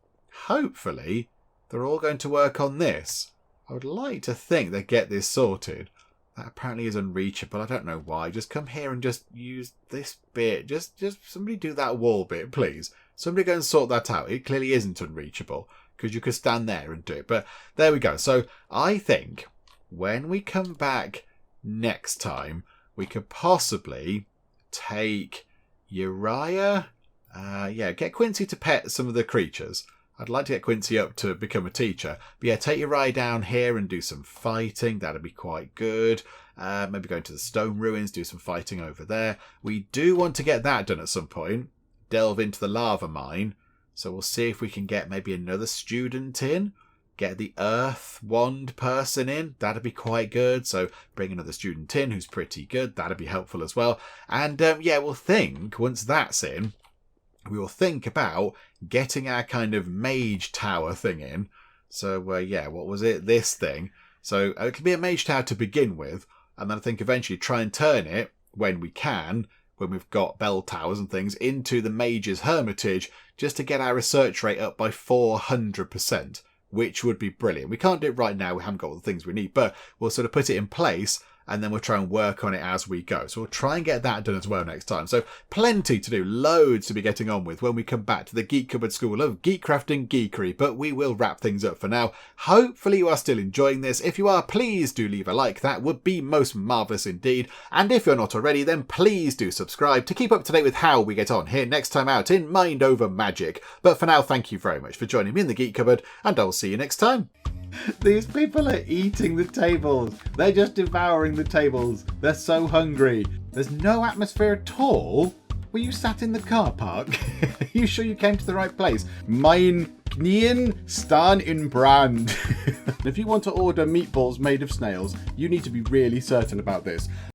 hopefully they're all going to work on this. I would like to think they get this sorted. That apparently is unreachable. I don't know why. Just come here and just use this bit. Just somebody do that wall bit, please. Somebody go and sort that out. It clearly isn't unreachable, because you could stand there and do it. But there we go. So I think when we come back next time, we could possibly take Uriah. Get Quincy to pet some of the creatures. I'd like to get Quincy up to become a teacher. But take Uriah down here and do some fighting. That'd be quite good. Maybe go into the stone ruins, do some fighting over there. We do want to get that done at some point. Delve into the lava mine. So we'll see if we can get maybe another student in. Get the earth wand person in. That'd be quite good. So bring another student in who's pretty good. That'd be helpful as well. And we'll think, once that's in, we will think about getting our kind of mage tower thing in. So, what was it? This thing. So it'll be a mage tower to begin with. And then I think eventually try and turn it, when we can, when we've got bell towers and things, into the mage's hermitage, just to get our research rate up by 400%, which would be brilliant. We can't do it right now. We haven't got all the things we need, but we'll sort of put it in place, and then we'll try and work on it as we go. So we'll try and get that done as well next time. So plenty to do, loads to be getting on with when we come back to the Geek Cupboard School of Geek Crafting Geekery. But we will wrap things up for now. Hopefully you are still enjoying this. If you are, please do leave a like. That would be most marvellous indeed. And if you're not already, then please do subscribe to keep up to date with how we get on here next time out in Mind Over Magic. But for now, thank you very much for joining me in the Geek Cupboard, and I'll see you next time. These people are eating the tables. They're just devouring the tables. They're so hungry. There's no atmosphere at all. Were you sat in the car park? Are you sure you came to the right place? Mein Knien stan in Brand. If you want to order meatballs made of snails, you need to be really certain about this.